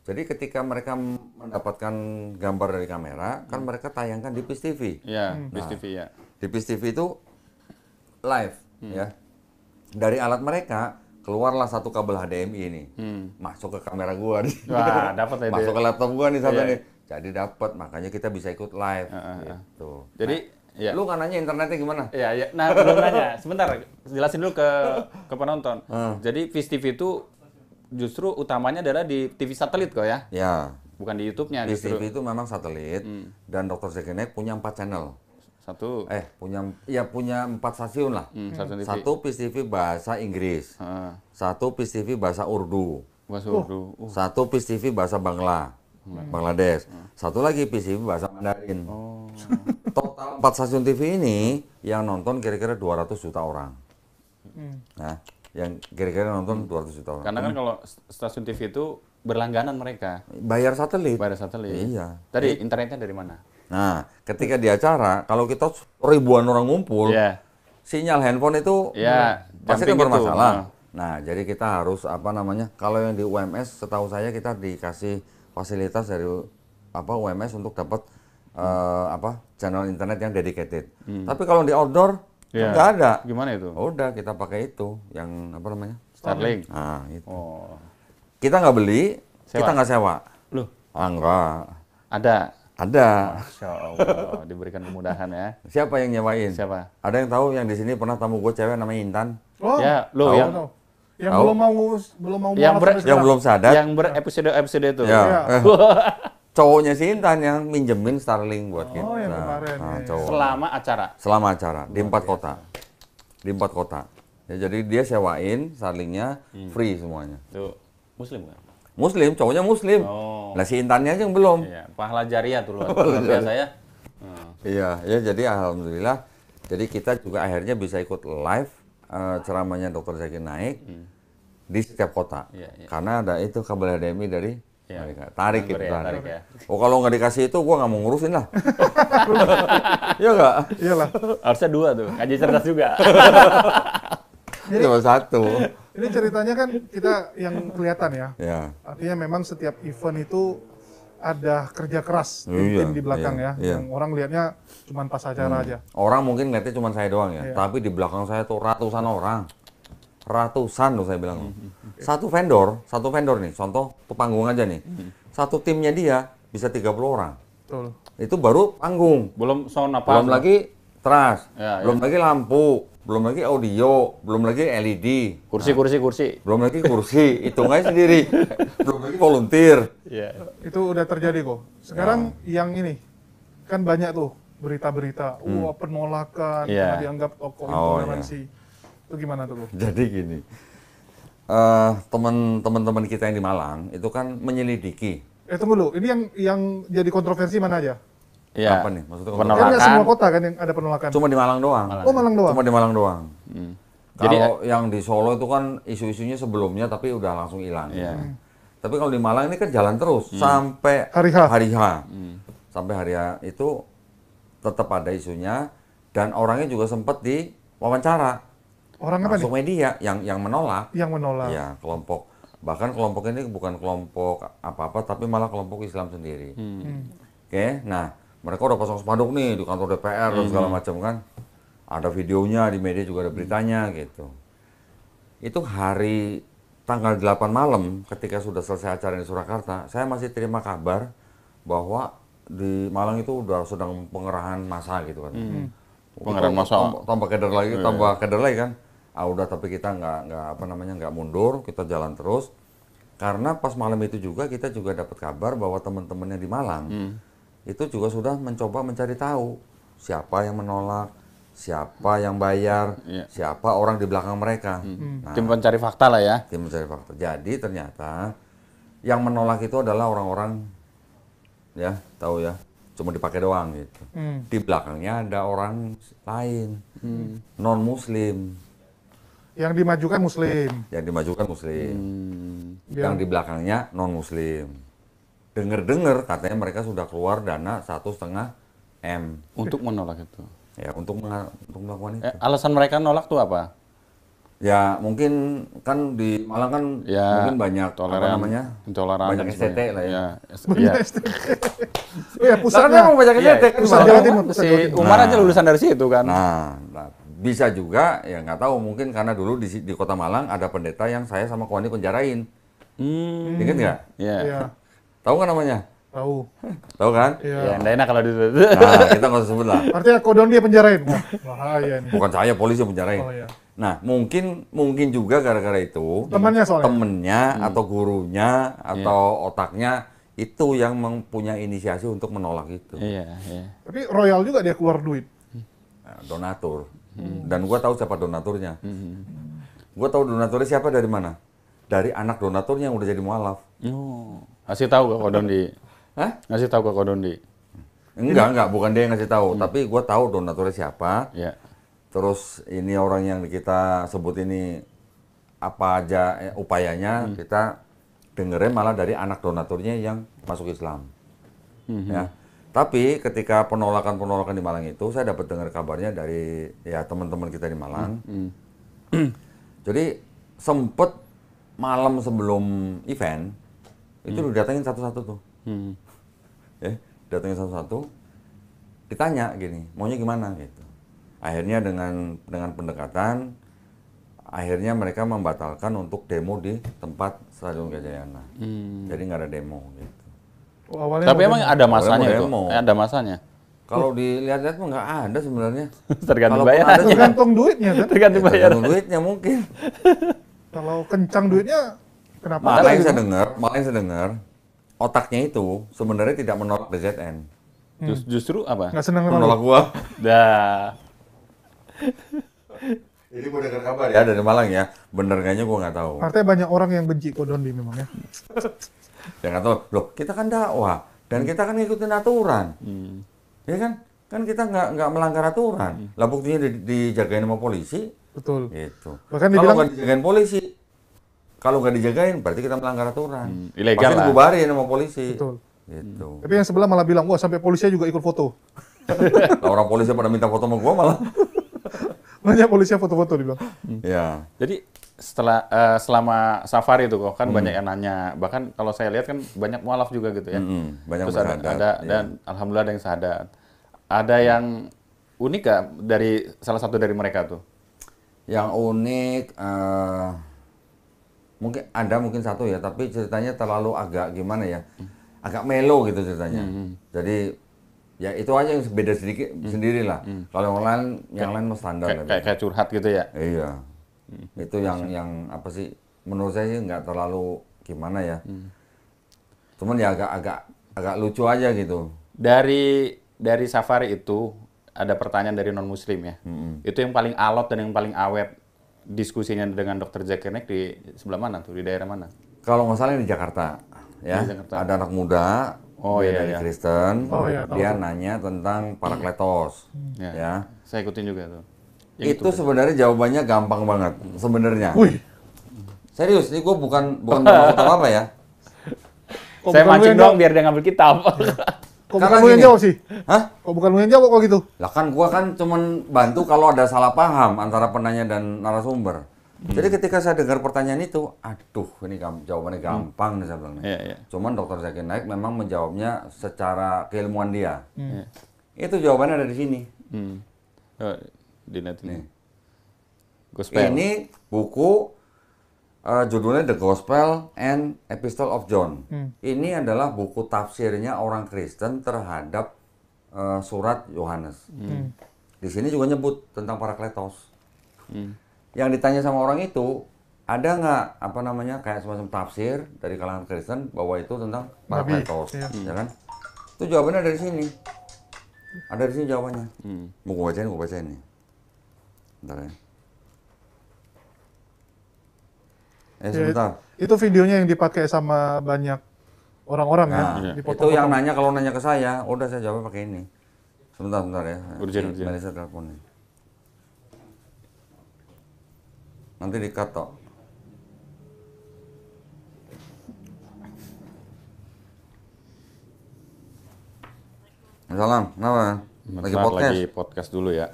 S2: Jadi ketika mereka mendapatkan gambar dari kamera, kan mereka tayangkan di PIS TV.
S1: Iya, BIS TV ya.
S2: Di PIS TV itu live, ya. Dari alat mereka keluarlah satu kabel HDMI ini, masuk ke kamera gua nih.
S1: Wah, dapat ya.
S2: Masuk ke laptop gua nih satu
S1: Iya.
S2: nih. Jadi dapat, makanya kita bisa ikut live. Gitu.
S1: Jadi ya.
S2: Lu kan nanya internetnya gimana?
S1: Iya, ya. Nah, belum nanya. Sebentar, jelasin dulu ke penonton. Jadi PIS TV itu justru utamanya adalah di TV satelit kok ya,
S2: Ya,
S1: bukan di YouTube-nya
S2: PIS
S1: justru.
S2: TV itu memang satelit dan Dr. Zakir Naik punya 4 channel.
S1: Satu.
S2: punya 4 stasiun lah.
S1: Satu TV.
S2: Satu PIS TV bahasa Inggris,
S1: Heeh.
S2: satu PIS TV bahasa Urdu,
S1: Bahasa Urdu.
S2: satu PIS TV bahasa Bangladesh, satu lagi PIS TV bahasa Mandarin. Total 4 stasiun TV ini yang nonton kira-kira 200 juta orang. Nah, yang kira-kira nonton 200 juta orang.
S1: Karena kan kalau stasiun TV itu berlangganan mereka,
S2: Bayar satelit.
S1: bayar satelit.
S2: Iya.
S1: Tadi internetnya dari mana?
S2: Nah, ketika di acara, kalau kita ribuan orang ngumpul,
S1: Iya.
S2: sinyal handphone itu
S1: Iya,
S2: pasti kan
S1: jumping itu.
S2: bermasalah. Nah, jadi kita harus apa namanya? Kalau yang di UMS, setahu saya kita dikasih fasilitas dari UMS untuk dapat channel internet yang dedicated. Tapi kalau di outdoor
S1: Iya.
S2: nggak ada.
S1: Gimana itu?
S2: Udah kita pakai itu yang apa namanya?
S1: Starlink.
S2: Nah, itu.
S1: Oh.
S2: Kita nggak beli,
S1: Sewa?
S2: kita nggak sewa.
S1: Loh,
S2: Enggak.
S1: ada.
S2: Ada.
S1: Masya Allah, diberikan kemudahan ya.
S2: Siapa yang nyewain?
S1: Siapa?
S2: Ada yang tahu yang di sini pernah tamu gue cewek namanya Intan?
S3: Oh,
S1: Ya, lo
S2: Tahu.
S1: yang
S3: yang
S2: Tahu.
S3: belum mau
S1: Yang
S3: mualaf
S1: ber-
S3: sampai
S2: Yang
S3: sekarang.
S2: belum sadar?
S1: yang berepisode itu.
S2: Ya.
S3: Iya.
S2: Cowoknya si Intan yang minjemin Starlink buat kita.
S3: Oh, yang kemarin,
S2: Nah,
S3: iya.
S2: cowok.
S1: Selama acara.
S2: Selama acara di 4 kota. Di 4 kota. Ya, jadi dia sewain Starlinknya free semuanya.
S1: Tuh, Muslim kan?
S2: Muslim, cowoknya Muslim.
S1: Oh.
S2: Nah si Intannya aja yang belum.
S1: Iya, pahala jariah tuh luar biasa ya.
S2: Iya, ya jadi alhamdulillah. Jadi kita juga akhirnya bisa ikut live ceramahnya Dr. Zakir Naik di setiap kota.
S1: Iya, iya.
S2: Karena ada itu kabel HDMI dari
S1: Iya.
S2: mereka. Tarik
S1: Anggur
S2: gitu.
S1: ya,
S2: tarik.
S1: tarik ya.
S2: Oh kalau nggak dikasih itu gua nggak mau ngurusin lah. Iya nggak?
S3: Iyalah.
S1: Harusnya 2 tuh, ngaji cerdas juga.
S2: Cuma satu.
S3: Ini ceritanya kan kita yang kelihatan ya.
S2: Ya.
S3: Artinya memang setiap event itu ada kerja keras
S2: Iya,
S3: tim di belakang
S2: iya,
S3: ya.
S2: iya.
S3: Yang orang lihatnya cuma pas acara aja.
S2: Orang mungkin ngeliatnya cuma saya doang ya,
S3: Iya.
S2: tapi di belakang saya tuh ratusan orang. Ratusan loh saya bilang. Satu vendor nih, contoh tuh panggung aja nih. Satu timnya dia bisa 30 orang.
S3: Betul.
S2: Itu baru panggung.
S1: Belum sound apa?
S2: Belum lagi trust,
S1: Ya,
S2: belum lagi lampu, belum lagi audio, belum lagi LED,
S1: kursi.
S2: belum lagi kursi, hitung aja sendiri. Belum lagi volunteer.
S1: Iya.
S3: Itu udah terjadi kok. Sekarang yang ini kan banyak tuh berita-berita, wah penolakan,
S1: Iya.
S3: karena dianggap tokoh
S2: Oh,
S3: intoleransi. Itu gimana tuh?
S2: Jadi gini, teman-teman kita yang di Malang itu kan menyelidiki.
S3: Tunggu dulu, ini yang jadi kontroversi mana aja?
S1: Iya.
S2: Apa nih? Maksudnya
S3: Kan
S1: Penolakan.
S3: nggak semua kota kan yang ada penolakan.
S2: Cuma di Malang doang.
S3: Oh Malang doang.
S2: Cuma di Malang doang.
S1: Jadi-
S2: Kalau yang di Solo itu kan isu-isunya sebelumnya tapi udah langsung hilang.
S1: Iya.
S2: Tapi kalau di Malang ini kan jalan terus sampai
S3: Hari H.
S2: Sampai hari H itu tetap ada isunya dan orangnya juga sempat diwawancara.
S3: Orang apa nih?
S2: Masuk media yang menolak.
S3: Yang menolak.
S2: Ya, kelompok Bahkan kelompok ini bukan kelompok apa-apa, tapi malah kelompok Islam sendiri. Oke, nah mereka udah pasang spanduk nih di kantor DPR dan segala macam kan. Ada videonya, di media juga ada beritanya gitu. Itu hari tanggal 8 malam ketika sudah selesai acara di Surakarta, saya masih terima kabar bahwa di Malang itu udah sedang pengerahan massa gitu kan.
S1: Pengerahan massa.
S2: Tambah keder lagi, tambah keder lagi kan. Ah udah, tapi kita nggak mundur, kita jalan terus. Karena pas malam itu juga kita juga dapat kabar bahwa teman-temannya di Malang itu juga sudah mencoba mencari tahu siapa yang menolak, siapa yang bayar, siapa orang di belakang mereka. Nah,
S1: Tim pencari fakta lah ya.
S2: tim mencari fakta. Jadi ternyata yang menolak itu adalah orang-orang, ya tahu ya, cuma dipakai doang gitu. Di belakangnya ada orang lain, non Muslim.
S3: Yang dimajukan Muslim.
S2: Yang dimajukan Muslim, yang di belakangnya non Muslim. Dengar-dengar katanya mereka sudah keluar dana 1,5 M.
S1: Untuk menolak itu.
S2: Ya untuk melakukan itu.
S1: Alasan mereka nolak tuh apa?
S2: Ya mungkin kan di Malang kan
S1: Ya,
S2: mungkin banyak
S1: toleran,
S2: apa namanya,
S1: intoleran,
S2: banyak
S1: dan
S2: STT
S1: sebagainya.
S2: lah ya.
S1: Iya.
S3: Oh ya, pusatnya
S2: Emang banyak
S1: Iya,
S2: STT kan di
S3: pusat
S2: Malang.
S3: Jawa Timur, pusat
S1: Si
S3: Jawa Timur.
S1: Umar
S2: Nah.
S1: aja lulusan dari situ kan.
S2: Nah, bisa juga ya nggak tahu, mungkin karena dulu di Kota Malang ada pendeta yang saya sama Kwani penjarain. Ingat nggak?
S1: Iya.
S3: Iya,
S2: Tahu nggak namanya?
S3: tahu.
S2: Tahu kan?
S3: Iya.
S1: Ya, nggak enak kalau di
S2: Nah, kita nggak usah sebut lah.
S3: Artinya kodon dia penjarain. Wah, bahaya nih.
S2: Bukan saya, polisi yang penjarain.
S3: Oh iya.
S2: Nah, mungkin juga gara-gara itu
S3: Temannya soalnya.
S2: temennya atau gurunya atau otaknya itu yang mempunyai inisiasi untuk menolak itu.
S1: Iya, iya.
S3: Tapi royal juga dia keluar duit.
S2: Nah, donatur. Dan gua tahu siapa donaturnya. Gua tahu donaturnya siapa dari mana? Dari anak donaturnya yang udah jadi mualaf.
S1: Oh, ngasih tahu ke Kodondi.
S2: Hah?
S1: Ngasih tahu ke Kodondi.
S2: Enggak, bukan dia yang ngasih tahu, tapi gua tahu donaturnya siapa.
S1: Ya.
S2: Terus ini orang yang kita sebut ini apa aja upayanya, kita dengerin malah dari anak donaturnya yang masuk Islam. Ya. Tapi ketika penolakan di Malang itu, saya dapat dengar kabarnya dari ya teman-teman kita di Malang. Jadi sempet malam sebelum event itu didatengin satu-satu tuh. Ya, datengin satu-satu, ditanya gini, maunya gimana gitu. Akhirnya dengan pendekatan, akhirnya mereka membatalkan untuk demo di tempat Stadion Gajayana. Jadi nggak ada demo gitu.
S3: Oh, awalnya
S1: Tapi
S3: mau
S1: emang
S3: demo.
S1: ada masanya
S2: Boleh
S1: itu?
S2: demo.
S1: Ada masanya?
S2: Kalau dilihat-lihat mah nggak ada sebenarnya.
S1: Tergantung
S2: Kalaupun
S1: bayarannya.
S2: ada,
S3: Tergantung duitnya kan.
S1: Tergantung bayaran.
S2: tergantung duitnya mungkin.
S3: Kalau kencang duitnya, kenapa?
S2: Malah
S3: ada
S2: yang
S3: gitu?
S2: saya dengar, otaknya itu sebenarnya tidak menolak DZN.
S1: Justru apa?
S3: Nggak senang sama
S2: Menolak
S3: lu.
S2: gua.
S1: Dah.
S2: Ini gua dengar kabar ya dari Malang ya. Bener kayaknya gua nggak tahu.
S3: Artinya banyak orang yang benci Kodondi memang ya.
S2: Ya nggak tahu. Loh, kita kan dakwah dan kita kan ngikutin aturan. Ya kan? Kan kita nggak melanggar aturan. Lah buktinya dijagain sama polisi.
S3: Betul.
S2: Gitu.
S3: Bahkan
S2: Kalau
S3: dibilang-
S2: nggak dijagain polisi, kalau nggak dijagain berarti kita melanggar aturan.
S1: Ilegal
S2: Pasti
S1: lah.
S2: dibubarin sama polisi.
S3: Betul.
S2: Gitu.
S3: Tapi yang sebelah malah bilang, wah sampai polisi juga ikut foto.
S2: Lah, orang polisi pada minta foto sama gua malah.
S3: Banyak polisi yang foto-foto dibilang.
S2: Ya.
S1: Jadi selama safari itu kok kan banyak yang nanya. Bahkan kalau saya lihat kan banyak mualaf juga gitu ya.
S2: Banyak
S1: Terus
S2: bersahadat,
S1: ada
S2: iya.
S1: dan alhamdulillah ada yang sahadat. Ada yang unik gak dari salah satu dari mereka tuh?
S2: Yang unik, mungkin satu ya, tapi ceritanya terlalu agak gimana ya, agak melo gitu ceritanya. Jadi ya itu aja yang beda sedikit sendiri lah. Kalau yang lain mah standar lah.
S1: Kayak curhat gitu ya?
S2: Iya, itu yang apa sih? Menurut saya sih nggak terlalu gimana ya. Cuman ya agak lucu aja gitu.
S1: Dari safari itu ada pertanyaan dari non muslim ya. Itu yang paling alot dan yang paling awet diskusinya dengan Dr. Zakir Naik di sebelah mana tuh? Di daerah mana?
S2: Kalau nggak salah di Jakarta, ya
S1: Di Jakarta.
S2: ada anak muda,
S1: Oh,
S2: dia
S1: iya,
S2: dari
S1: iya.
S2: Kristen,
S3: Oh, iya, tahu
S2: dia
S3: tuh.
S2: nanya tentang Parakletos,
S1: Ya.
S2: ya.
S1: Saya ikutin juga tuh.
S2: Itu sebenarnya jawabannya gampang banget, sebenarnya.
S3: Wih,
S2: Serius, ini gue bukan maksud apa ya.
S3: kok
S1: Saya
S3: bukan lu
S1: mancing
S3: yang
S1: doang
S3: jawab?
S1: biar dia ngambil kitab.
S3: Kok
S2: Karena
S3: bukan lu yang
S2: gini.
S3: jawab sih?
S2: Hah?
S3: Kok bukan lu yang jawab kok gitu?
S2: Lah kan gua kan cuman bantu kalau ada salah paham antara penanya dan narasumber. Jadi ketika saya dengar pertanyaan itu, aduh ini jawabannya gampang nih saya bilang. Cuman Dr. Zakir Naik memang menjawabnya secara keilmuan dia. Itu jawabannya ada di sini.
S1: Oh, di net ini.
S2: Nih.
S1: Gospel.
S2: Ini buku judulnya The Gospel and Epistle of John. Ini adalah buku tafsirnya orang Kristen terhadap surat Yohanes. Di sini juga nyebut tentang Parakletos. Yang ditanya sama orang itu, ada nggak apa namanya kayak semacam tafsir dari kalangan Kristen bahwa itu tentang Parakletos, ya kan? Itu jawabannya dari sini. Ada di sini jawabannya. Mau bacain nih. Bentar ya. Sebentar.
S3: Itu videonya yang dipakai sama banyak orang-orang ya.
S2: Itu yang nanya kalau nanya ke saya, udah saya jawab pakai ini. Sebentar ya.
S1: Urgent.
S2: Melisa telepon nih. Nanti di-cut toh. Salam, kenapa? Lagi podcast?
S1: Lagi podcast dulu ya.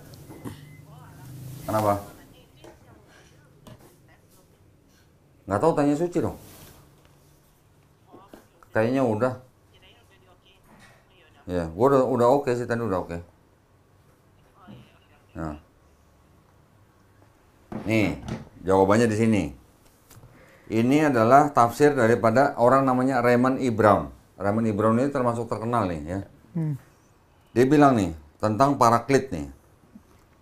S2: Kenapa? Nggak tahu, tanya Suci dong. Kayaknya udah. Ya, gua udah oke sih, tadi udah oke. Nah. Nih, jawabannya di sini. Ini adalah tafsir daripada orang namanya Raymond E. Brown. Raymond E. Brown ini termasuk terkenal nih ya. Dia bilang nih tentang paraklit nih.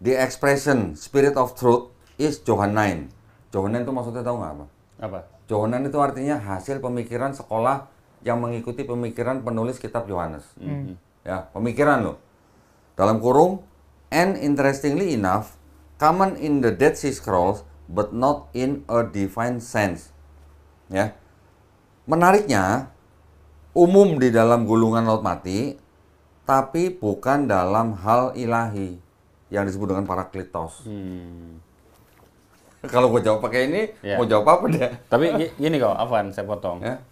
S2: The expression spirit of truth is Johannine. Johannine itu maksudnya tahu nggak apa?
S1: Apa?
S2: Johannine itu artinya hasil pemikiran sekolah yang mengikuti pemikiran penulis kitab Yohanes. Ya, pemikiran loh. Dalam kurung, and interestingly enough, common in the Dead Sea Scrolls, but not in a divine sense. Ya, menariknya, umum di dalam gulungan laut mati, tapi bukan dalam hal ilahi yang disebut dengan parakletos. Kalau gue jawab pakai ini, mau jawab apa deh?
S1: Tapi gini kok, Afwan, saya potong.
S2: Ya?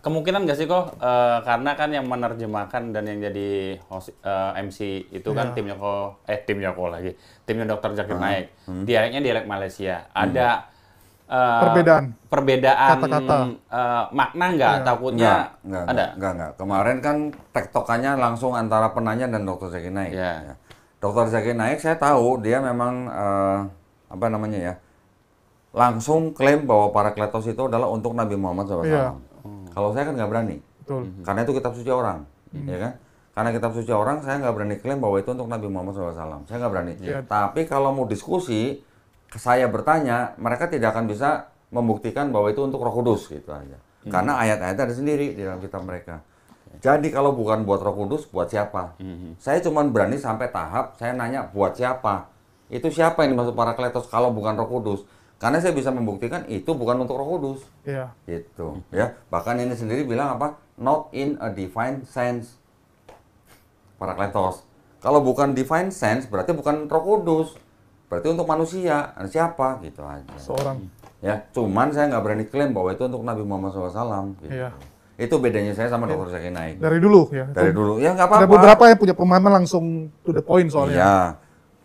S1: Kemungkinan nggak sih kok, karena kan yang menerjemahkan dan yang jadi host, MC itu kan timnya Dr. Zakir Naik. Dialeknya dialek Malaysia. Ada perbedaan
S3: kata-kata,
S1: makna nggak? Takutnya ada?
S2: Enggak. Kemarin kan tektokannya langsung antara penanya dan Dr. Zakir Naik. Ya. Dr. Zakir Naik saya tahu dia memang apa namanya ya, langsung klaim bahwa Parakletos itu adalah untuk Nabi Muhammad SAW. Kalau saya kan nggak berani.
S3: Betul.
S2: Karena itu kitab suci orang, ya kan? Karena kitab suci orang, saya nggak berani klaim bahwa itu untuk Nabi Muhammad SAW. Saya nggak berani. Tapi kalau mau diskusi, saya bertanya, mereka tidak akan bisa membuktikan bahwa itu untuk Roh Kudus gitu aja. Karena ayat-ayat ada sendiri di dalam kitab mereka. Jadi kalau bukan buat Roh Kudus, buat siapa? Saya cuma berani sampai tahap saya nanya buat siapa? Itu siapa yang dimaksud Parakletos kalau bukan Roh Kudus? Karena saya bisa membuktikan itu bukan untuk Roh Kudus.
S3: Iya.
S2: Gitu, ya. Bahkan ini sendiri bilang apa? Not in a divine sense. Parakletos. Kalau bukan divine sense berarti bukan Roh Kudus. Berarti untuk manusia. Siapa? Gitu aja.
S3: Seorang.
S2: Ya, cuman saya nggak berani klaim bahwa itu untuk Nabi Muhammad SAW. Gitu.
S3: Iya.
S2: Itu bedanya saya sama Dr. Zakir Naik.
S3: Dari dulu ya.
S2: Dari dulu. Ya nggak apa-apa.
S3: Ada beberapa yang punya pemahaman langsung to the point soalnya.
S2: Iya.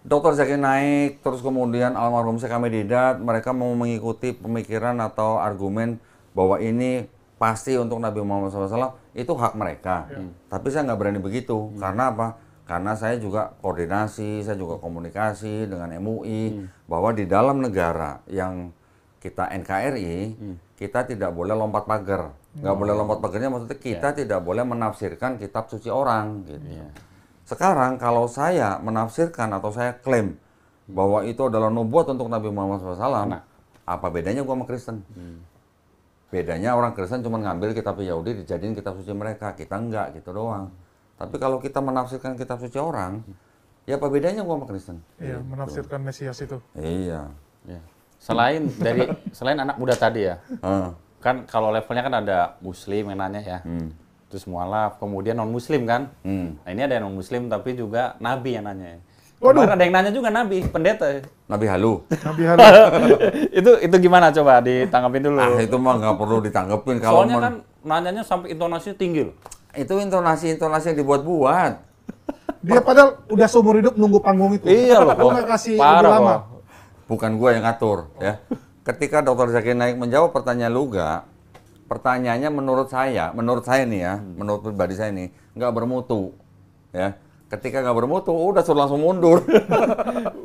S2: Dr. Zakir Naik, terus kemudian almarhum Syekh Hamid Hidayat, mereka mau mengikuti pemikiran atau argumen bahwa ini pasti untuk Nabi Muhammad SAW, itu hak mereka. Tapi saya nggak berani begitu. Karena apa? Karena saya juga koordinasi, saya juga komunikasi dengan MUI, bahwa di dalam negara yang kita NKRI, kita tidak boleh lompat pagar. Nggak boleh lompat pagarnya maksudnya kita tidak boleh menafsirkan kitab suci orang. Gitu. Sekarang kalau saya menafsirkan atau saya klaim bahwa itu adalah nubuat untuk Nabi Muhammad SAW, apa bedanya gua sama Kristen? Bedanya orang Kristen cuma ngambil kitab Yahudi dijadiin kitab suci mereka, kita enggak gitu doang. Tapi kalau kita menafsirkan kitab suci orang, ya apa bedanya gua sama Kristen?
S3: Iya,
S2: gitu.
S3: menafsirkan Mesias itu.
S2: Iya.
S1: Selain anak muda tadi ya, kan kalau levelnya kan ada Muslim yang nanya ya. Terus mualaf, kemudian non-muslim kan. Nah, ini ada yang non-muslim tapi juga nabi yang nanya. Kemarin ada yang nanya juga nabi, pendeta.
S2: Nabi halu.
S3: Nabi halu.
S1: itu gimana coba ditanggapin dulu.
S2: Itu mah nggak perlu ditanggepin. Kalau
S1: soalnya kan nanyanya sampai intonasinya tinggi loh.
S2: Itu intonasi yang dibuat-buat.
S3: Dia padahal udah seumur hidup nunggu panggung itu.
S1: Iya loh.
S3: Nggak kasih lebih
S1: Parah
S3: lama.
S1: kok.
S2: bukan gua yang ngatur ya. Ketika Dr. Zakir Naik menjawab pertanyaan Luga, pertanyaannya menurut saya nih ya, menurut pribadi saya nih, nggak bermutu ya. Ketika nggak bermutu, udah suruh langsung mundur.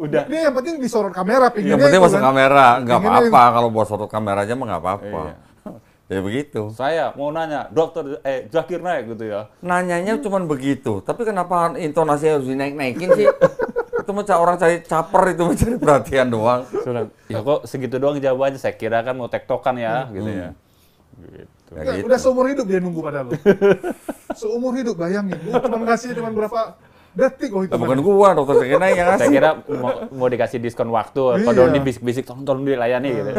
S3: Udah. Dia yang penting disorot kamera,
S2: Yang penting masuk kamera, nggak apa-apa kalau buat sorot kamera aja mah nggak apa-apa. Ya begitu.
S1: Saya mau nanya, Dokter Zakir Naik gitu ya.
S2: Nanyanya cuma begitu, tapi kenapa intonasinya harus dinaik-naikin sih? Itu macam orang cari caper, itu mencari perhatian doang.
S1: Ya kok segitu doang jawabannya, saya kira kan mau tektokan ya, gitu ya. Gitu.
S2: Ya gitu.
S3: Udah seumur hidup dia nunggu pada lu. Seumur hidup, bayangin. Lu cuma berapa detik itu.
S2: Bukan gua, Dokter Zakir Naik yang
S1: Saya
S2: ngasih.
S1: kira mau dikasih diskon waktu,
S3: Iya.
S1: kalau Doni bisik-bisik, tolong dilayani gitu.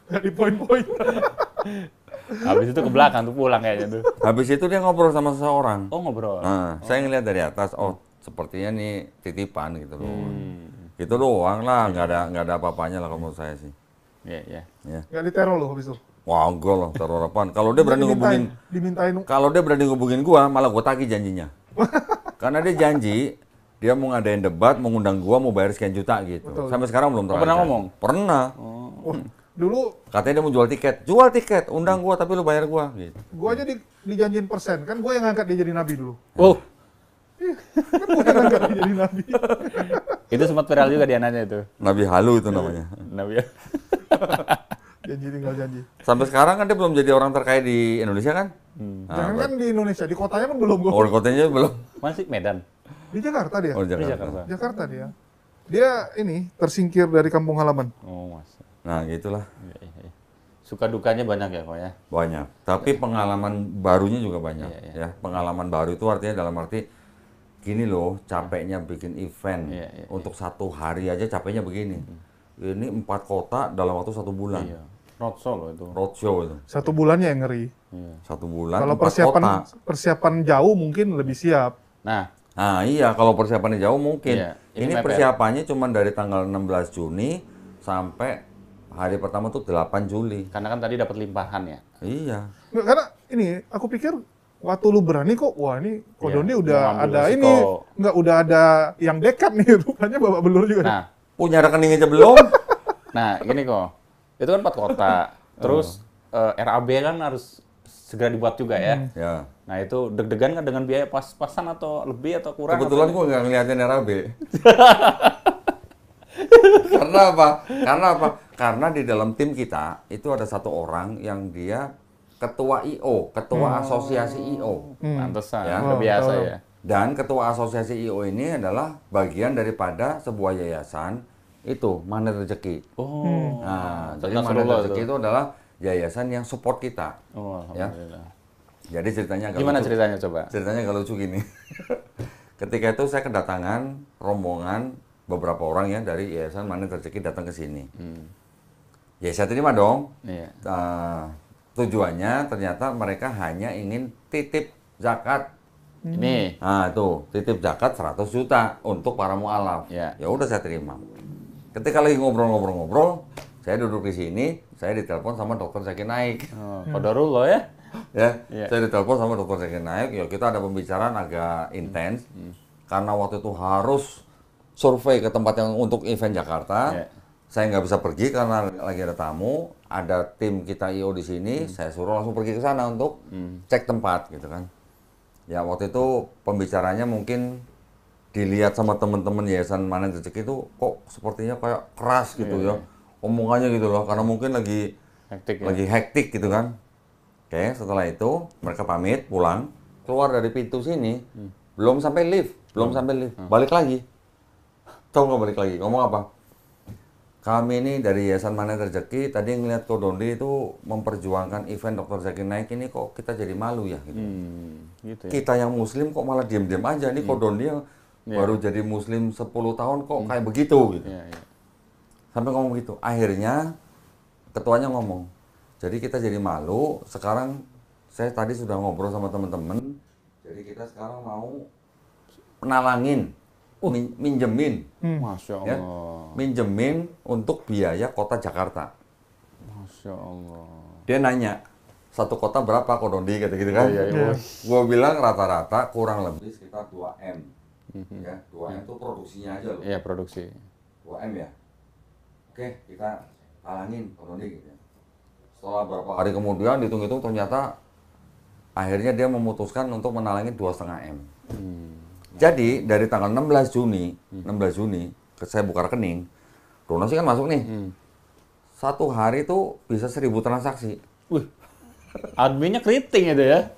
S3: Nggak di poin-poin.
S1: Habis itu ke belakang tuh pulang kayaknya tuh.
S2: Habis itu dia ngobrol sama seseorang.
S1: Oh ngobrol.
S2: Nah, saya ngeliat dari atas, oh sepertinya nih titipan gitu loh. Gitu doang lah, nggak ada apa-apanya lah kalau menurut saya sih.
S1: Iya, iya.
S2: Ya.
S3: Nggak diteror loh habis itu.
S2: Wah, enggak lah, teror apaan. Kalau dia berani ngubungin gua, malah gua tagih janjinya. Karena dia janji, dia mau ngadain debat, mau ngundang gua, mau bayar sekian juta gitu.
S3: Betul.
S2: Sampai sekarang belum
S1: pernah ngomong?
S2: Pernah.
S3: Wah, dulu
S2: Katanya dia mau jual tiket, undang gua tapi lu bayar gua gitu.
S3: gua aja dijanjiin persen. Kan gua yang ngangkat dia jadi nabi dulu.
S1: Oh,
S3: Kan gua yang ngangkat dia jadi nabi.
S1: itu sempat viral juga dia nanya itu.
S2: Nabi halu itu namanya.
S1: Nabi ya.
S3: Janji tinggal janji.
S2: Sampai sekarang kan dia belum jadi orang terkaya di Indonesia kan?
S3: Jangan kan di Indonesia, di kotanya kan belum gua.
S2: Oh, kotanya belum.
S1: Mana sih Medan?
S3: Di Jakarta dia.
S2: Oh,
S1: Di
S2: Jakarta.
S1: Jakarta.
S3: Jakarta dia. Dia ini tersingkir dari kampung halaman.
S1: Oh, mas.
S2: Nah, gitulah.
S1: Iya, iya, iya. Suka dukanya banyak ya kok ya.
S2: Banyak. Tapi pengalaman barunya juga banyak.
S1: Iya, iya.
S2: Ya, pengalaman baru itu artinya dalam arti gini loh, capeknya bikin event
S1: Iya, iya,
S2: untuk 1 hari aja capeknya begini. Ini 4 kota dalam waktu 1 bulan.
S1: Iya. Roadshow loh itu.
S2: Roadshow itu.
S3: 1 bulannya yang ngeri.
S1: Iya.
S2: 1 bulan.
S3: Kalau
S2: 4 kota.
S3: persiapan jauh mungkin lebih siap.
S1: Nah,
S2: Nah iya, kalau persiapannya jauh mungkin.
S1: Iya, ini
S2: Ini
S1: mepet.
S2: persiapannya cuma dari tanggal 16 Juni sampai hari pertama tuh 8 Juli.
S1: karena kan tadi dapat limpahan ya.
S2: Iya.
S3: Nggak, karena ini aku pikir waktu lu berani kok, wah ini
S1: Iya,
S3: Kodoni
S1: mau
S3: udah
S1: ngambil
S3: ada
S1: resiko.
S3: ini, nggak udah ada yang dekat nih, rupanya babak belur juga.
S1: Nah,
S2: Punya rekening aja belum?
S1: nah gini kok. Itu kan 4 kota. Terus RAB kan harus segera dibuat juga ya.
S2: Ya.
S1: Nah itu deg-degan kan dengan biaya pas-pasan atau lebih atau kurang?
S2: Kebetulan
S1: atau-
S2: gua nggak ngeliatin RAB. Karena apa? Karena di dalam tim kita itu ada 1 orang yang dia ketua IO, ketua asosiasi IO.
S1: Pantesan,
S2: Ya.
S1: udah biasa
S3: tahu.
S1: ya.
S2: Dan ketua asosiasi IO ini adalah bagian daripada sebuah yayasan itu, Magnet Rezeki.
S1: Oh,
S2: Nah, jadi
S1: Nasrullah
S2: Magnet Rezeki
S1: itu.
S2: itu adalah yayasan yang support kita.
S1: Oh,
S2: Ya.
S1: alhamdulillah.
S2: Jadi ceritanya agak
S1: Gimana
S2: lucu.
S1: ceritanya coba?
S2: Ceritanya agak lucu gini. Ketika itu saya kedatangan rombongan beberapa orang ya dari Yayasan Magnet Rezeki datang ke sini. Ya saya terima dong.
S1: Iya.
S2: Tujuannya ternyata mereka hanya ingin titip zakat.
S1: Ini.
S2: Nah itu titip zakat 100 juta untuk para mualaf.
S1: Ya.
S2: Ya udah saya terima. Ketika lagi ngobrol-ngobrol, saya duduk di sini, saya ditelepon sama Dokter Zakir Naik.
S1: Oh, Qadarullah ya.
S2: Ya,
S1: Iya.
S2: saya ditelepon sama Dokter Zakir Naik. Ya kita ada pembicaraan agak intens karena waktu itu harus survei ke tempat yang untuk event Jakarta.
S1: Iya.
S2: Saya nggak bisa pergi karena lagi ada tamu. Ada tim kita IO di sini. Saya suruh langsung pergi ke sana untuk cek tempat, gitu kan. Ya waktu itu pembicaranya mungkin dilihat sama teman-teman Yayasan Magnet Rezeki itu kok sepertinya kayak keras gitu ya. Omongannya gitu loh, karena mungkin lagi
S1: Hektik ya.
S2: lagi hektik gitu kan. Oke, setelah itu mereka pamit pulang, keluar dari pintu sini, belum sampai lift, balik lagi. Tahu nggak balik lagi? Ngomong apa? Kami ini dari Yayasan Magnet Rezeki tadi ngeliat Kodondi itu memperjuangkan event Dr. Zakir Naik ini kok kita jadi malu ya gitu.
S1: Gitu ya.
S2: Kita yang muslim kok malah diem-diem aja nih Kodondi yang baru jadi muslim 10 tahun kok kayak begitu gitu.
S1: Iya, iya.
S2: Sampai ngomong gitu. Akhirnya ketuanya ngomong, jadi kita jadi malu. Sekarang saya tadi sudah ngobrol sama teman-teman. Jadi kita sekarang mau nalangin, minjemin,
S1: Masya
S2: ya,
S1: Allah.
S2: minjemin untuk biaya kota Jakarta.
S1: Masya Allah.
S2: Dia nanya, 1 kota berapa Kodondi kata gitu kan?
S1: Iya, iya.
S2: Gua bilang rata-rata kurang lebih sekitar 2 M. Ya, 2 M itu produksinya aja loh.
S1: Iya, produksi.
S2: 2 M ya. oke kita talangin Pak Doni gitu. Setelah beberapa hari kemudian dihitung-hitung ternyata akhirnya dia memutuskan untuk menalangin 2,5 M. Jadi dari tanggal 16 Juni, saya buka rekening, donasi kan masuk nih. Satu hari tuh bisa 1.000 transaksi.
S1: Wih, adminnya keriting itu ya.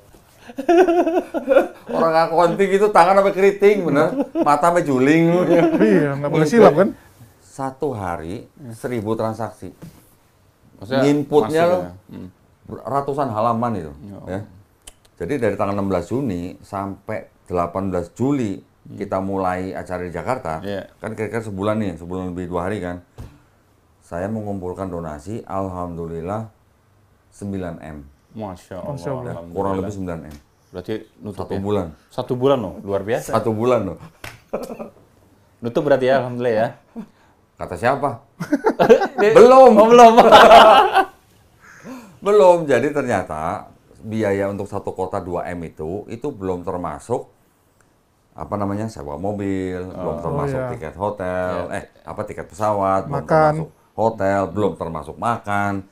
S2: Orang accounting itu tangan sampai keriting, bener. Mata sampai juling.
S3: Iya, nggak boleh silap kan?
S2: Satu hari 1.000 transaksi.
S1: Maksudnya
S2: Inputnya
S1: masuk
S2: loh,
S1: ya?
S2: ratusan halaman itu. Ya. Jadi dari tanggal 16 Juni sampai 18 Juli kita mulai acara di Jakarta.
S1: Iya.
S2: Kan kira-kira sebulan nih, sebulan lebih 2 hari kan. Saya mengumpulkan donasi, alhamdulillah 9 M.
S1: Masya Allah.
S3: Masya Allah.
S1: Alhamdulillah.
S2: Kurang lebih 9 M.
S1: Berarti nutup
S2: 1
S1: ya?
S2: bulan.
S1: 1 bulan loh, luar biasa.
S2: 1 bulan loh.
S1: Nutup berarti ya, alhamdulillah ya.
S2: Kata siapa? Belum.
S1: Oh, belum.
S2: Belum. Jadi ternyata biaya untuk satu kota 2 M itu belum termasuk apa namanya sewa mobil, belum termasuk
S3: iya.
S2: tiket hotel, tiket pesawat, belum
S3: Makan.
S2: termasuk hotel, belum termasuk makan,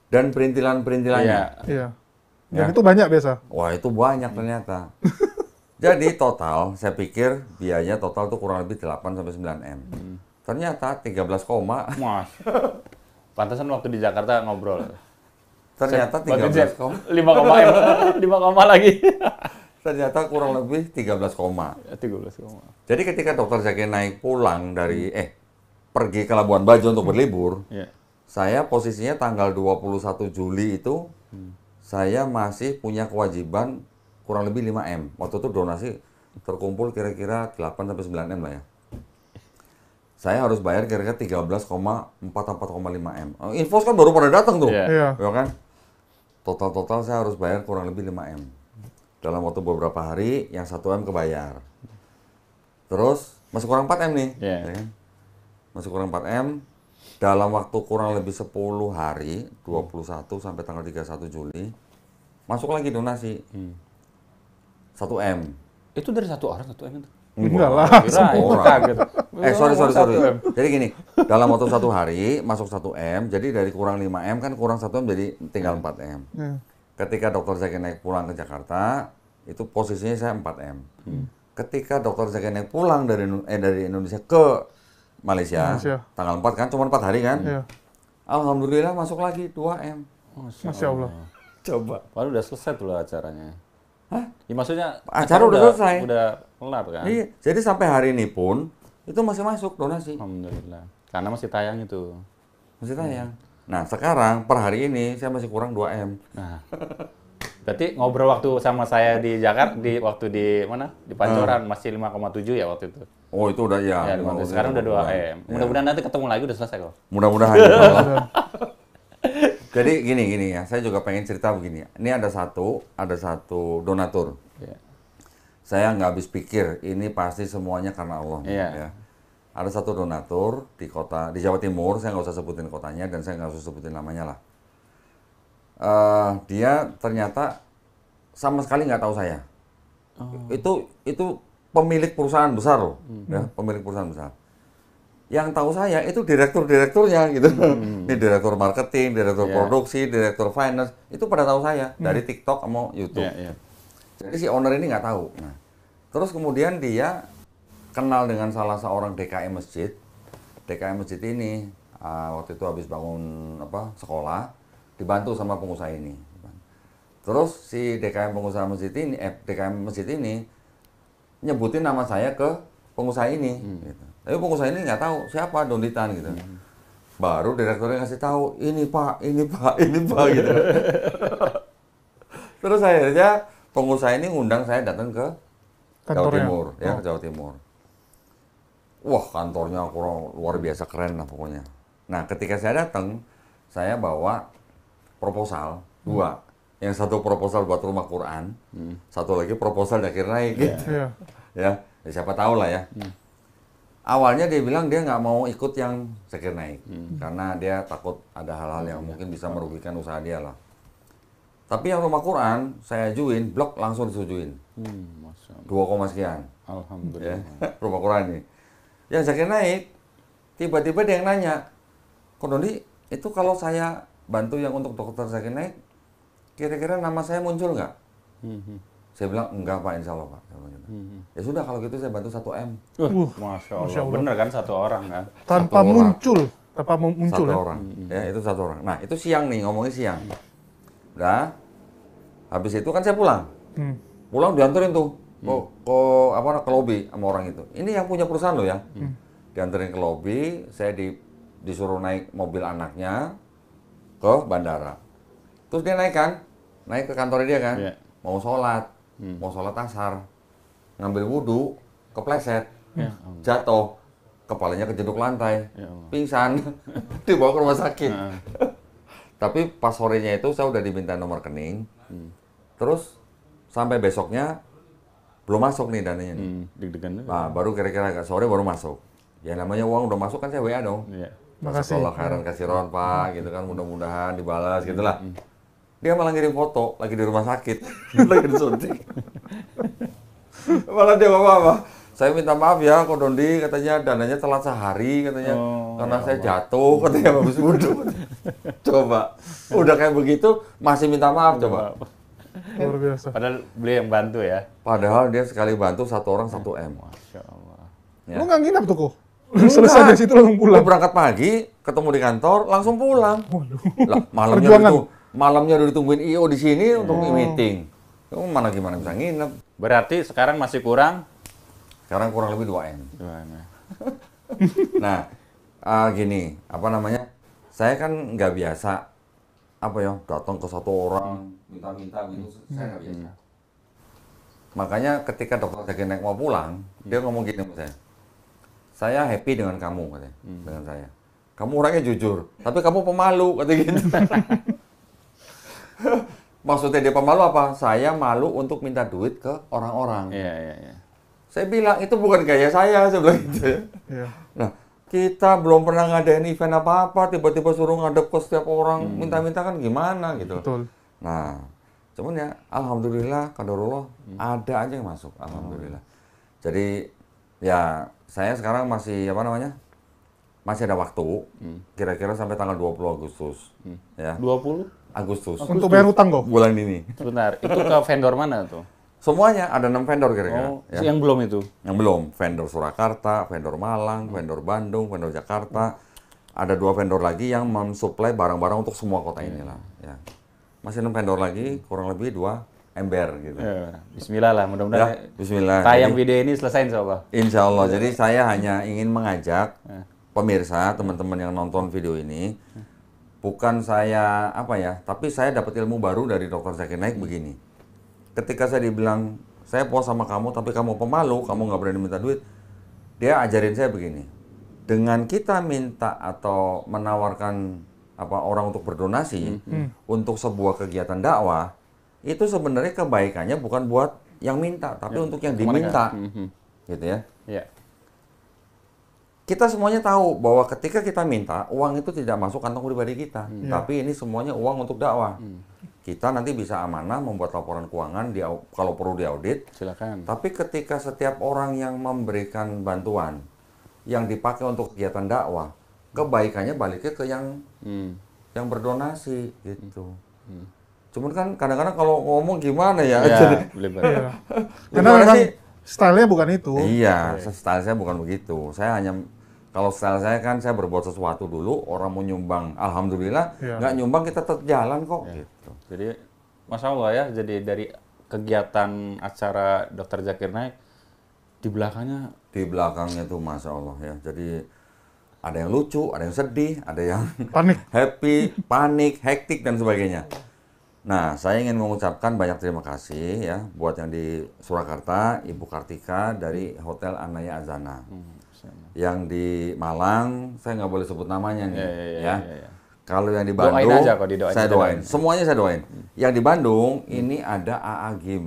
S2: dan perintilan-perintilannya.
S3: Iya.
S2: Ya.
S3: Dan itu banyak biasa.
S2: Wah itu banyak ternyata. Jadi total, saya pikir biaya total tuh kurang lebih 8 sampai 9 M. Ternyata 13 koma.
S1: Mas. Pantesan waktu di Jakarta ngobrol.
S2: Ternyata 13 koma.
S1: 5 koma lagi.
S2: Ternyata kurang lebih 13 koma.
S1: 13 koma.
S2: Jadi ketika Dokter Zaki naik pulang dari pergi ke Labuan Bajo untuk berlibur,
S1: Iya.
S2: saya posisinya tanggal 21 Juli itu saya masih punya kewajiban kurang lebih 5 M. Waktu itu donasi terkumpul kira-kira 8 sampai 9 M lah ya. Saya harus bayar kira-kira 13,4-4,5 M. Infos kan baru pada datang tuh.
S1: Iya.
S3: Iya.
S2: Ya kan? Total saya harus bayar kurang lebih 5 M. Dalam waktu beberapa hari, yang 1 M kebayar. Terus, masih kurang 4 M nih.
S1: Iya.
S2: Ya kan? Masih kurang 4 M. Dalam waktu kurang lebih 10 hari, 21 sampai tanggal 31 Juli, masuk lagi donasi. 1 M.
S1: Itu dari 1 orang 1 M itu.
S3: Enggak lah.
S1: Kirain,
S2: Orang.
S1: kaget.
S2: Sorry.
S1: 1 M.
S2: Jadi gini, dalam waktu 1 hari masuk 1 M, jadi dari kurang 5 M kan kurang 1 M jadi tinggal 4 M.
S3: Iya.
S2: Ketika Dokter Zaki naik pulang ke Jakarta, itu posisinya saya 4 M. Ketika Dokter Zaki naik pulang dari Indonesia ke Malaysia, tanggal 4 kan, cuma 4 hari kan?
S3: Iya.
S2: Alhamdulillah masuk lagi 2 M.
S3: Masya Allah.
S2: Coba.
S1: Padahal udah selesai tuh lah acaranya.
S2: Hah?
S1: Ya, maksudnya
S2: Acara udah selesai.
S1: Udah kelar kan?
S2: Iya, jadi sampai hari ini pun itu masih masuk donasi.
S1: Alhamdulillah. Karena masih tayang itu.
S2: Masih tayang. Nah, sekarang per hari ini saya masih kurang 2 M.
S1: Nah. Berarti ngobrol waktu sama saya di Jakarta, waktu di mana? Di Pancoran masih 5,7 ya waktu itu.
S2: Oh, itu udah ya.
S1: Ya, sekarang udah 2 M. Mudah-mudahan nanti ketemu lagi udah selesai kok.
S2: Mudah-mudahan. insyaallah. Jadi gini ya, saya juga pengen cerita begini. Ini ada satu donatur.
S1: Iya.
S2: Saya nggak habis pikir, ini pasti semuanya karena Allah.
S1: Iya.
S2: Ya. Ada satu donatur di Jawa Timur, saya nggak usah sebutin kotanya dan saya nggak usah sebutin namanya lah. Dia ternyata sama sekali nggak tahu saya. Itu pemilik perusahaan besar loh, ya, pemilik perusahaan besar. Yang tahu saya itu direktur-direkturnya gitu. Ini direktur marketing, direktur produksi, direktur finance, itu pada tahu saya dari TikTok sama YouTube.
S1: Iya.
S2: Jadi si owner ini nggak tahu. Nah, terus kemudian dia kenal dengan salah seorang DKM masjid. DKM masjid ini waktu itu habis bangun sekolah, dibantu sama pengusaha ini. Terus si DKM masjid ini nyebutin nama saya ke pengusaha ini. Gitu. Tapi pengusaha ini nggak tahu siapa Donditan gitu. Baru direkturnya ngasih tahu, ini pak gitu. Terus akhirnya pengusaha ini ngundang saya datang ke Jawa Timur, ke Jawa Timur. Wah, kantornya luar biasa keren lah pokoknya. Nah, ketika saya datang, saya bawa proposal 2. Yang satu proposal buat rumah Quran, satu lagi proposal Zakir Naik gitu. Ya, siapa tahu lah ya. Awalnya dia bilang dia nggak mau ikut yang Zakir Naik karena dia takut ada hal-hal yang mungkin bisa merugikan usaha dia lah. Tapi yang rumah Quran saya ajuin, blok langsung disetujuin. 2, sekian.
S1: Alhamdulillah.
S2: Ya, rumah Quran ini. Yang Zakir Naik, tiba-tiba dia yang nanya, Ko Doni, itu kalau saya bantu yang untuk Dokter Zakir Naik, kira-kira nama saya muncul nggak? Saya bilang, enggak Pak, insya Allah Pak. Ya sudah, kalau gitu saya bantu 1M.
S1: Masya Allah. Bener kan, satu orang kan?
S3: Tanpa
S2: Satu orang.
S3: muncul. Tanpa muncul
S2: Satu
S3: ya.
S2: orang. Ya, itu 1 orang. Nah, itu siang nih, ngomongnya siang. Udah, habis itu kan saya pulang. Pulang dianterin tuh ke lobi sama orang itu. Ini yang punya perusahaan loh ya. Dianterin ke lobi, saya disuruh naik mobil anaknya ke bandara. Terus dia naik ke kantornya dia kan, mau sholat asar, ngambil wudhu, kepleset, jatuh, kepalanya kejeduk lantai, pingsan, dibawa ke rumah sakit. Tapi pas sorenya itu saya udah diminta nomor rekening, terus sampai besoknya belum masuk nih dananya nih.
S1: Deg-degan.
S2: Nah, baru kira-kira agak sore baru masuk. Ya namanya uang udah masuk kan saya WA dong.
S3: Makasih.
S2: Kalau khairan kasiron Pak, gitu kan, mudah-mudahan dibalas gitulah. Dia malah ngirim foto lagi di rumah sakit, lagi disuntik. Malah dia apa? Saya minta maaf ya, Ko Dondi, katanya dananya telat sehari katanya, karena saya jatuh katanya habis wudhu. Coba, udah kayak begitu masih minta maaf coba.
S3: Luar biasa.
S1: Padahal beliau yang bantu ya.
S2: Padahal dia sekali bantu 1 orang 1M.
S1: Masya Allah.
S2: Ya.
S3: Lu nggak nginap tuh kok? Selesai dari situ langsung pulang.
S2: Gua berangkat pagi, ketemu di kantor, langsung pulang. Lah, malamnya udah ditungguin IO di sini untuk meeting. Kamu mana gimana bisa nginep?
S1: Berarti sekarang masih kurang?
S2: Sekarang kurang lebih 2M. Nah, gini, apa namanya? Saya kan nggak biasa, datang ke satu orang, minta-minta gitu, saya nggak biasa. Makanya ketika Dokter Zakir Naik mau pulang, dia ngomong gini sama saya happy dengan kamu, katanya, dengan saya. Kamu orangnya jujur, tapi kamu pemalu, katanya gitu. Maksudnya dia pemalu apa? Saya malu untuk minta duit ke orang-orang.
S1: Iya.
S2: Saya bilang, itu bukan gaya saya bilang gitu.
S3: Iya.
S2: Nah, kita belum pernah ngadain event apa-apa, tiba-tiba suruh ngadep ke setiap orang, minta-minta kan gimana gitu.
S3: Betul.
S2: Nah, cuman ya, alhamdulillah, qadarullah, ada aja yang masuk, alhamdulillah. Jadi, ya, saya sekarang masih, masih ada waktu, kira-kira sampai tanggal 20 Agustus. Ya.
S1: 20?
S2: Agustus.
S3: Untuk bayar utang kok?
S2: Bulan ini.
S1: Sebentar, itu ke vendor mana tuh?
S2: Semuanya, ada 6 vendor kira-kira.
S1: Oh,
S2: Ya.
S1: yang belum itu?
S2: Yang belum, vendor Surakarta, vendor Malang, vendor Bandung, vendor Jakarta. Ada 2 vendor lagi yang mensuplai barang-barang untuk semua kota inilah. Ya. Masih 6 vendor lagi, kurang lebih 2 ember gitu.
S1: Bismillah lah, mudah-mudahan
S2: Ya, bismillah.
S1: tayang
S2: Jadi,
S1: video ini selesai insya Allah.
S2: insya Allah. Jadi saya hanya ingin mengajak pemirsa, teman-teman yang nonton video ini, bukan saya tapi saya dapat ilmu baru dari Dokter Zakir Naik begini. Ketika saya dibilang, saya puas sama kamu, tapi kamu pemalu, kamu nggak berani minta duit, dia ajarin saya begini. Dengan kita minta atau menawarkan orang untuk berdonasi untuk sebuah kegiatan dakwah, itu sebenarnya kebaikannya bukan buat yang minta, tapi untuk yang diminta, gitu ya.
S1: Iya.
S2: Kita semuanya tahu bahwa ketika kita minta, uang itu tidak masuk kantong pribadi kita, tapi ini semuanya uang untuk dakwah. Kita nanti bisa amanah membuat laporan keuangan, kalau perlu diaudit.
S1: Silakan.
S2: Tapi ketika setiap orang yang memberikan bantuan, yang dipakai untuk kegiatan dakwah, kebaikannya baliknya ke yang berdonasi, gitu. Cuman kan kadang-kadang kalau ngomong gimana ya?
S1: Iya, beli-beli.
S3: Iya. Karena memang stylenya bukan itu.
S2: Iya, style saya bukan begitu. Saya hanya, kalau style saya kan saya berbuat sesuatu dulu, orang mau nyumbang, alhamdulillah, nggak nyumbang kita tetap jalan kok. Gitu.
S1: Jadi, Masya Allah ya, jadi dari kegiatan acara Dokter Zakir Naik, di belakangnya
S2: Di belakangnya tuh Masya Allah ya. Jadi ada yang lucu, ada yang sedih, ada yang
S3: Panik.
S2: happy, panik, hektik dan sebagainya. Nah, saya ingin mengucapkan banyak terima kasih ya buat yang di Surakarta, Ibu Kartika dari Hotel Anaya Azana. Yang di Malang, saya nggak boleh sebut namanya nih, ya. Kalau yang di Bandung,
S1: doain aja kok, didoain.
S2: saya doain. Semuanya saya doain. Yang di Bandung, ini ada AA Gim.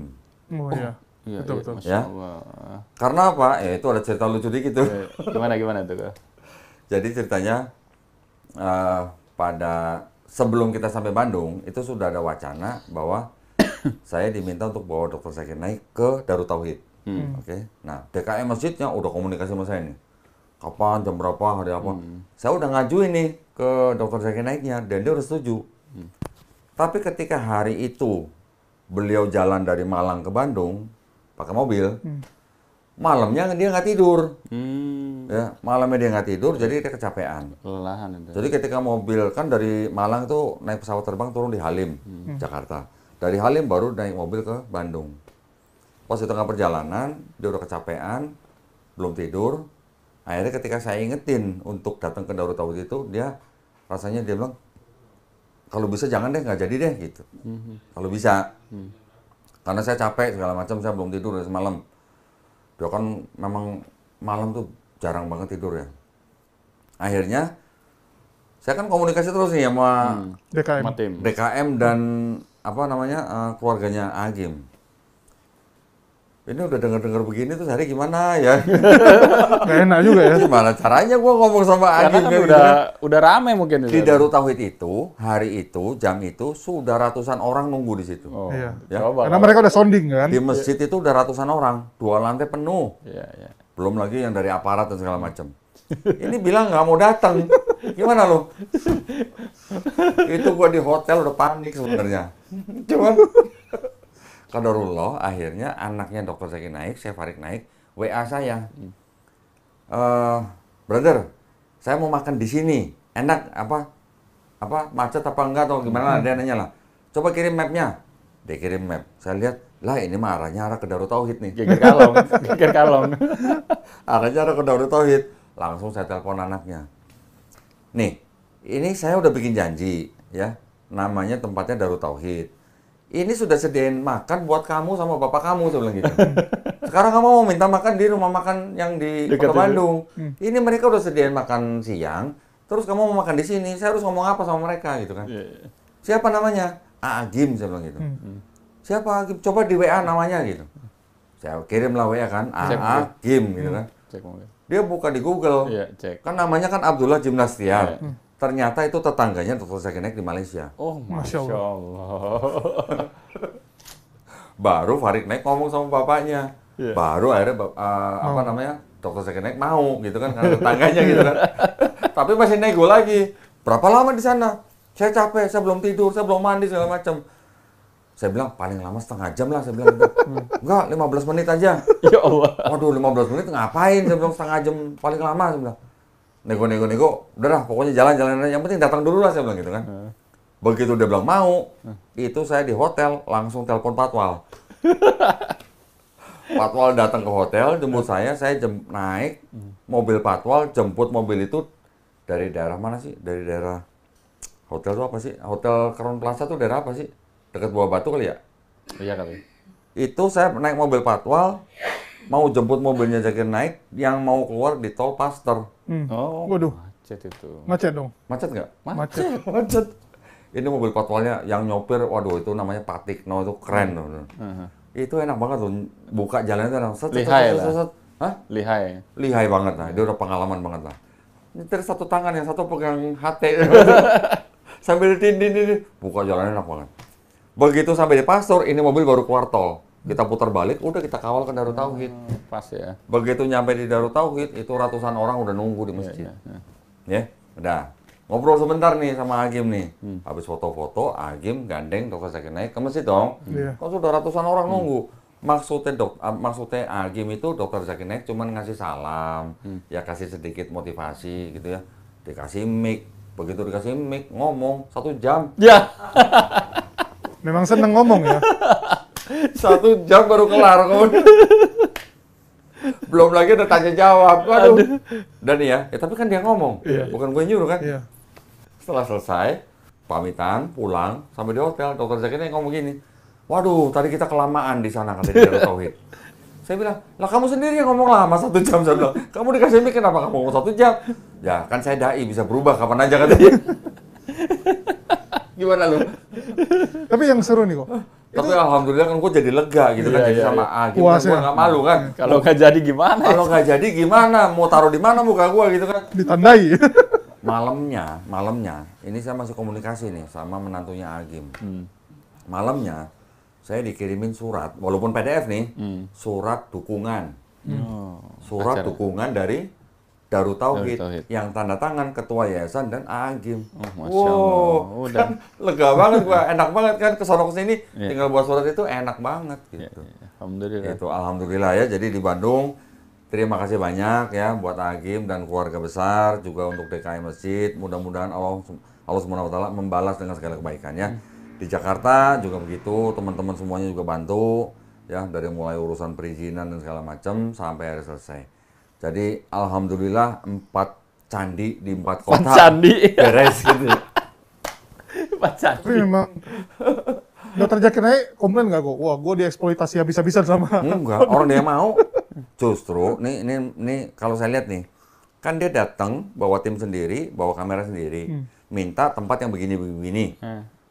S3: Oh iya. Betul.
S1: Masya
S2: Ya.
S1: Allah.
S2: Karena apa? Itu ada cerita lucu dikit tuh.
S1: Gimana tuh Kak?
S2: Jadi ceritanya pada sebelum kita sampai Bandung itu sudah ada wacana bahwa saya diminta untuk bawa Dokter Zakir Naik ke Darut Tauhid. Oke. Nah, DKM masjidnya udah komunikasi sama saya nih. kapan, jam berapa, hari apa. Saya udah ngajuin nih ke dokter Zakir Naiknya dan dia udah setuju. Tapi ketika hari itu beliau jalan dari Malang ke Bandung pakai mobil, malamnya dia nggak tidur. Ya, malamnya dia nggak tidur, jadi dia kecapean.
S1: Kelelahan itu.
S2: Jadi ketika mobil kan dari Malang itu naik pesawat terbang turun di Halim, Jakarta. Dari Halim baru naik mobil ke Bandung. Pas di tengah perjalanan dia udah kecapean, belum tidur. Akhirnya ketika saya ingetin untuk datang ke Darut Tauhid itu, dia rasanya dia bilang, kalau bisa jangan deh, nggak jadi deh gitu. Kalau bisa, karena saya capek segala macam, saya belum tidur dari semalam. Dia kan memang malam tuh jarang banget tidur ya. Akhirnya saya kan komunikasi terus nih sama
S3: DKM.
S1: Sama tim.
S2: DKM dan apa namanya keluarganya Agim. Ini udah dengar-dengar begini tuh hari gimana ya?
S3: Gak enak juga ya.
S2: Gimana caranya gua ngomong sama
S1: Karena
S2: Agim
S1: kan
S2: kayak
S1: udah rame mungkin
S2: di Darut Tauhid itu, hari itu, jam itu sudah ratusan orang nunggu di situ.
S1: Oh,
S3: Iya.
S2: Ya.
S1: coba.
S3: Karena mereka udah sounding kan.
S2: Di masjid itu udah ratusan orang, 2 lantai penuh.
S1: Iya, iya.
S2: Belum lagi yang dari aparat dan segala macam. Ini bilang nggak mau datang. Gimana lo? Itu gua di hotel udah panik sebenarnya. Cuman qadarullah akhirnya anaknya Dr. Zakir Naik, Syekh Farid Naik, WA saya. Brother, saya mau makan di sini. Enak apa macet apa enggak atau gimana? Dia nanya lah. Coba kirim mapnya. Dia kirim map. Saya lihat, lah ini mah arahnya arah ke Darut Tauhid nih.
S1: Geger kalong, geger kalong.
S2: Arahnya arah ke Darut Tauhid. Langsung saya telepon anaknya. Nih, ini saya udah bikin janji ya. Namanya tempatnya Darut Tauhid. Ini sudah sediain makan buat kamu sama bapak kamu, saya bilang gitu. Sekarang kamu mau minta makan di rumah makan yang di
S1: Dekat
S2: Kota Bandung. Ini mereka udah sediain makan siang, terus kamu mau makan di sini, saya harus ngomong apa sama mereka gitu kan.
S1: Iya, iya.
S2: Siapa namanya? Agim, saya bilang gitu. Siapa Agim? Coba di WA namanya gitu. Saya kirim lah WA kan,
S1: Cek
S2: Agim gitu kan.
S1: Cek mungkin.
S2: Dia buka di Google.
S1: Iya, cek.
S2: Kan namanya kan Abdullah Gimnastiar. Ternyata itu tetangganya Dr. Zakir Naik di Malaysia.
S1: Oh,
S3: Masya
S1: Masya Allah.
S2: Baru Farid Naik ngomong sama bapaknya.
S1: Iya.
S2: Baru akhirnya apa namanya? Dr. Zakir Naik mau gitu kan karena tetangganya gitu kan. Tapi masih nego lagi. Berapa lama di sana? Saya capek, saya belum tidur, saya belum mandi segala macam. Saya bilang paling lama setengah jam lah, saya bilang gitu. Enggak, 15 menit aja.
S1: Ya Allah.
S2: Waduh, 15 menit ngapain? Saya bilang setengah jam paling lama, saya bilang. Nego, udah lah, pokoknya jalan-jalan aja. Yang penting datang dulu lah, saya bilang gitu kan. Begitu dia bilang mau, itu saya di hotel, langsung telepon Patwal. Patwal datang ke hotel, jemput saya naik mobil Patwal, jemput mobil itu dari daerah mana sih? Dari daerah hotel itu apa sih? Hotel Crown Plaza tuh daerah apa sih? Dekat Buah Batu kali ya?
S1: Iya kali.
S2: Itu saya naik mobil Patwal, mau jemput mobilnya Zakir Naik, yang mau keluar di tol Paster.
S1: Oh,
S3: Waduh.
S1: macet itu.
S3: Macet dong.
S2: Macet nggak?
S3: Macet.
S2: Macet. Ini mobil Patwalnya yang nyopir, waduh itu namanya Patikno, itu keren loh. Itu enak banget loh, buka jalan itu enak.
S1: Lihai lah.
S2: Hah?
S1: Lihai.
S2: Lihai banget lah, dia udah pengalaman banget lah. Nyetir satu tangan, yang satu pegang HT. Sambil dinding, buka jalannya enak banget. Begitu sampai di Pastor, ini mobil baru keluar tol. Kita putar balik, udah kita kawal ke Darut Tauhid.
S1: Pas ya.
S2: Begitu nyampe di Darut Tauhid, itu ratusan orang udah nunggu di masjid. Ya, udah. Ngobrol sebentar nih sama Agim nih. Habis foto-foto, Agim gandeng Dr. Zakir Naik ke masjid dong. Kok sudah ratusan orang nunggu. Maksudnya Agim itu Dr. Zakir Naik cuman ngasih salam, ya kasih sedikit motivasi gitu ya. Dikasih mic, begitu dikasih mic ngomong 1 jam.
S1: Ya.
S3: Memang seneng ngomong ya.
S2: 1 jam baru kelar belum lagi ada tanya jawab. Waduh. Dan ya, tapi kan dia ngomong, bukan gue nyuruh kan.
S3: Iya.
S2: Setelah selesai, pamitan, pulang, sampai di hotel, Dr. Zakir Naik ngomong gini, waduh, tadi kita kelamaan di sana, kata di Darut Tauhid. Saya bilang, lah kamu sendiri yang ngomong lama 1 jam, saya bilang. Kamu dikasih mic, kenapa kamu ngomong 1 jam? Ya, kan saya dai, bisa berubah kapan aja, kata dia. Gimana lu?
S3: Tapi yang seru nih kok.
S2: Tapi alhamdulillah kan gue jadi lega gitu kan, jadi sama Agim, kan gue nggak malu kan.
S1: Kalau nggak jadi gimana?
S2: Kalau nggak jadi gimana? Mau taruh di mana muka gue gitu kan?
S3: Ditandai.
S2: Malamnya, ini saya masih komunikasi nih sama menantunya Agim. Malamnya, saya dikirimin surat, walaupun PDF nih, surat dukungan. Surat dukungan dari Darut Tauhid,
S1: Darut Tauhid.
S2: yang tanda tangan ketua yayasan dan Agim.
S1: Oh, Masya Allah. Udah.
S2: Kan lega banget gua, enak banget kan kesono kesini,
S1: Iya.
S2: tinggal buat surat itu enak banget gitu.
S1: Alhamdulillah.
S2: Itu alhamdulillah ya. Jadi di Bandung, terima kasih banyak ya buat Agim dan keluarga besar, juga untuk DKI Masjid. Mudah-mudahan Allah Subhanahu wa taala membalas dengan segala kebaikannya. Di Jakarta juga begitu, teman-teman semuanya juga bantu ya, dari mulai urusan perizinan dan segala macam sampai akhirnya selesai. Jadi alhamdulillah 4 candi di 4 kota
S1: 4 candi.
S2: beres gitu.
S1: 4 candi.
S3: Tapi memang Dokter Zakir Naik komplain nggak kok? Wah, gue dieksploitasi habis-habisan sama.
S2: Enggak, orang dia mau. Justru nih kalau saya lihat nih, kan dia datang bawa tim sendiri, bawa kamera sendiri, minta tempat yang begini-begini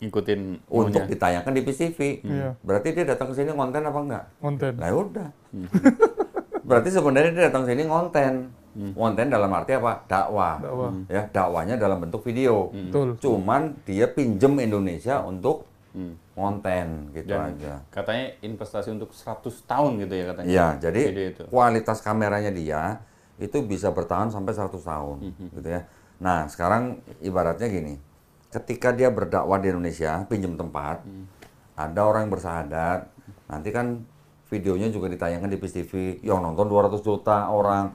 S1: Ngikutin
S2: untuk
S1: maunya.
S2: ditayangkan di PCV.
S3: Iya.
S2: Berarti dia datang ke sini konten apa enggak?
S3: Konten.
S2: Lah udah. Berarti sebenarnya dia datang sini konten. Konten dalam arti apa? Dakwah.
S3: Dakwah.
S2: Ya, dakwahnya dalam bentuk video.
S3: Betul.
S2: Cuman dia pinjem Indonesia untuk konten gitu
S1: Dan
S2: aja.
S1: katanya investasi untuk 100 tahun gitu ya katanya.
S2: Iya,
S1: Video
S2: jadi
S1: itu.
S2: kualitas kameranya dia itu bisa bertahan sampai 100 tahun gitu ya. Nah, sekarang ibaratnya gini. Ketika dia berdakwah di Indonesia, pinjem tempat, ada orang yang bersahadat, nanti kan videonya juga ditayangkan di PIS TV, yang nonton 200 juta orang.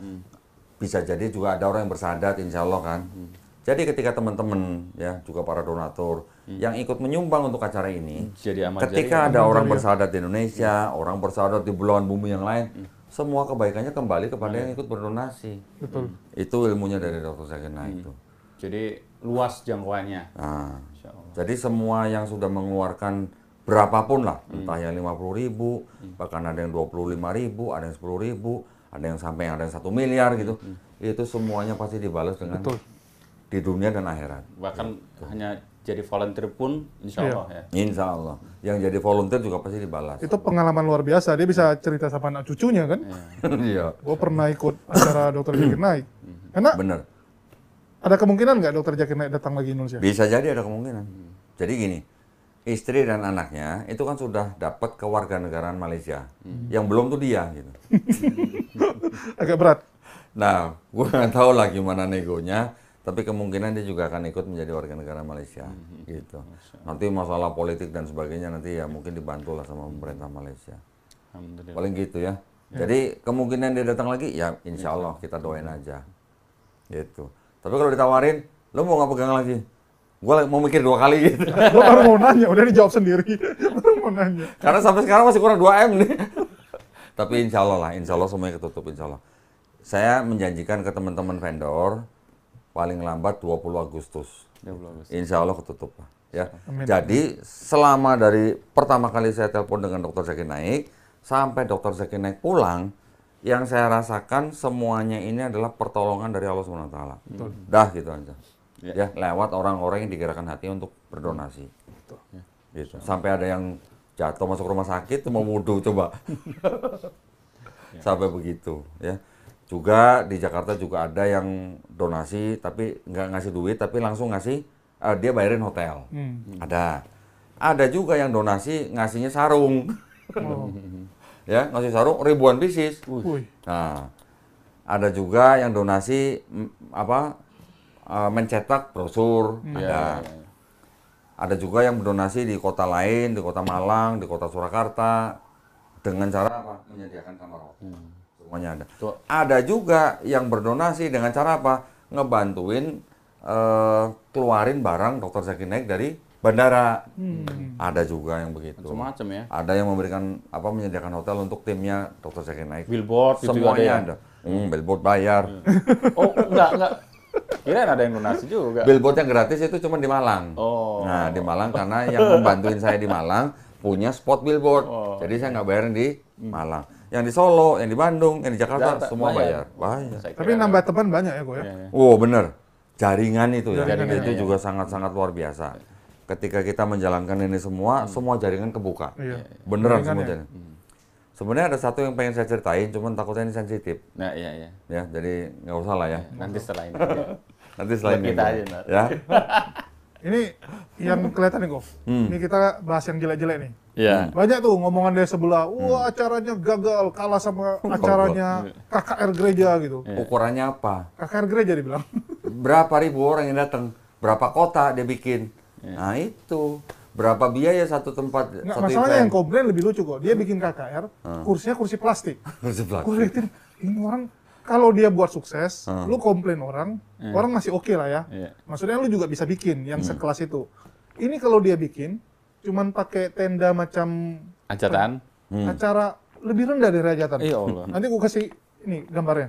S2: Bisa jadi juga ada orang yang bersahadat, insya Allah kan. Jadi ketika teman-teman ya juga para donatur yang ikut menyumbang untuk acara ini,
S1: Jadi amal
S2: ketika
S1: jariah.
S2: ada orang bersahadat di Indonesia, orang bersahadat di belahan bumi yang lain, semua kebaikannya kembali kepada yang ikut berdonasi.
S3: Betul.
S2: Itu ilmunya dari Dr. Zakir Naik itu.
S1: Jadi luas jangkauannya.
S2: Nah,
S1: Insya Allah.
S2: jadi semua yang sudah mengeluarkan berapapun lah, entah yang 50.000, bahkan ada yang 25.000, ada yang 10.000, ada yang sampai ada yang 1 miliar gitu, itu semuanya pasti dibalas dengan
S3: Betul.
S2: di dunia dan akhirat.
S1: Bahkan hanya jadi volunteer pun insya
S3: Iya.
S1: Allah ya.
S2: Insya Allah. Yang jadi volunteer juga pasti dibalas.
S3: Itu pengalaman luar biasa. Dia bisa cerita sama anak cucunya kan.
S2: Iya,
S3: Gue pernah ikut acara Dokter Zakir Naik. Karena
S2: bener.
S3: ada kemungkinan nggak Dokter Zakir Naik datang lagi Indonesia?
S2: Bisa jadi ada kemungkinan. Jadi gini, istri dan anaknya itu kan sudah dapat kewarganegaraan Malaysia. Yang belum tuh dia gitu.
S3: Agak berat.
S2: Nah, gue nggak tahu lah gimana negonya, tapi kemungkinan dia juga akan ikut menjadi warga negara Malaysia, gitu. Nanti masalah politik dan sebagainya nanti ya mungkin dibantu lah sama pemerintah Malaysia.
S1: Alhamdulillah.
S2: Paling gitu ya. Jadi kemungkinan dia datang lagi, ya insya Allah kita doain aja, gitu. Tapi kalau ditawarin, lo mau nggak pegang lagi? Gue mau mikir 2 kali gitu.
S3: Gue baru mau nanya, udah dijawab sendiri. Baru mau nanya.
S2: Karena sampai sekarang masih kurang 2 M nih. Tapi insya Allah lah, insya Allah semuanya ketutup, insya Allah. Saya menjanjikan ke teman-teman vendor, paling lambat 20 Agustus. Insya Allah ketutup lah. Ya.
S3: Amin.
S2: Jadi selama dari pertama kali saya telepon dengan Dr. Zakir Naik, sampai Dr. Zakir Naik pulang, yang saya rasakan semuanya ini adalah pertolongan dari Allah SWT. Dah gitu aja. Ya, lewat orang-orang yang digerakkan hati untuk berdonasi. Gitu. Sampai ada yang jatuh masuk rumah sakit mau wudhu coba. Sampai begitu ya. Juga di Jakarta juga ada yang donasi tapi nggak ngasih duit tapi langsung ngasih dia bayarin hotel. Ada juga yang donasi ngasihnya sarung.
S3: Oh.
S2: Ya, ngasih sarung ribuan pieces.
S3: Wih.
S2: Nah, ada juga yang donasi mencetak brosur. Ada. Ada juga yang berdonasi di kota lain, di kota Malang, di kota Surakarta, dengan cara apa? Menyediakan kamar hotel. Semuanya ada. Ada juga yang berdonasi dengan cara apa? Ngebantuin keluarin barang Dr. Zakir Naik dari bandara. Ada juga yang begitu.
S1: Macam-macam ya.
S2: Ada yang memberikan menyediakan hotel untuk timnya Dr. Zakir Naik.
S1: Billboard itu juga
S2: Semuanya
S1: ada.
S2: ada. Billboard bayar.
S1: Oh, enggak. Kirain ada yang donasi juga.
S2: Billboard yang gratis itu cuma di Malang.
S1: Oh.
S2: Nah, di Malang karena yang membantuin saya di Malang punya spot billboard. Jadi saya nggak bayarin di Malang. Yang di Solo, yang di Bandung, yang di Jakarta, semua bayar. Bayar.
S1: Saya
S3: Tapi
S1: kira
S3: nambah teman banyak ya kok ya.
S2: Oh, bener. Jaringan itu ya.
S3: Jaringan
S2: Itu juga sangat-sangat luar biasa. Ketika kita menjalankan ini semua jaringan kebuka.
S3: Iya.
S2: Beneran
S3: Jaringan
S2: semua
S3: ya.
S2: jaringan. Sebenarnya ada satu yang pengen saya ceritain, cuman takutnya ini sensitif.
S1: Nah, iya.
S2: Ya, jadi nggak usah lah ya.
S1: Nanti setelah ini.
S2: Nanti selain
S1: Buat kita
S2: ini.
S1: aja, Nat.
S2: Ya.
S3: Ini yang kelihatan nih kok. Ini kita bahas yang jelek-jelek nih.
S1: Iya.
S3: Banyak tuh ngomongan dari sebelah, wah acaranya gagal, kalah sama acaranya KKR gereja gitu.
S2: Ukurannya apa?
S3: KKR gereja dibilang.
S2: Berapa ribu orang yang datang? Berapa kota dia bikin? Nah itu. Berapa biaya satu tempat,
S3: Nggak,
S2: satu
S3: masalahnya yang
S2: event?
S3: komplain lebih lucu kok. Dia bikin KKR, kursinya kursi plastik.
S2: Sebelah.
S3: Gue liatin, ini orang kalau dia buat sukses, lu komplain orang, orang masih oke lah ya.
S1: Iya.
S3: Maksudnya lu juga bisa bikin yang sekelas itu. Ini kalau dia bikin, cuman pakai tenda macam
S1: Hajatan.
S3: acara lebih rendah dari hajatan.
S1: Ya Allah.
S3: Nanti gue kasih ini gambarnya.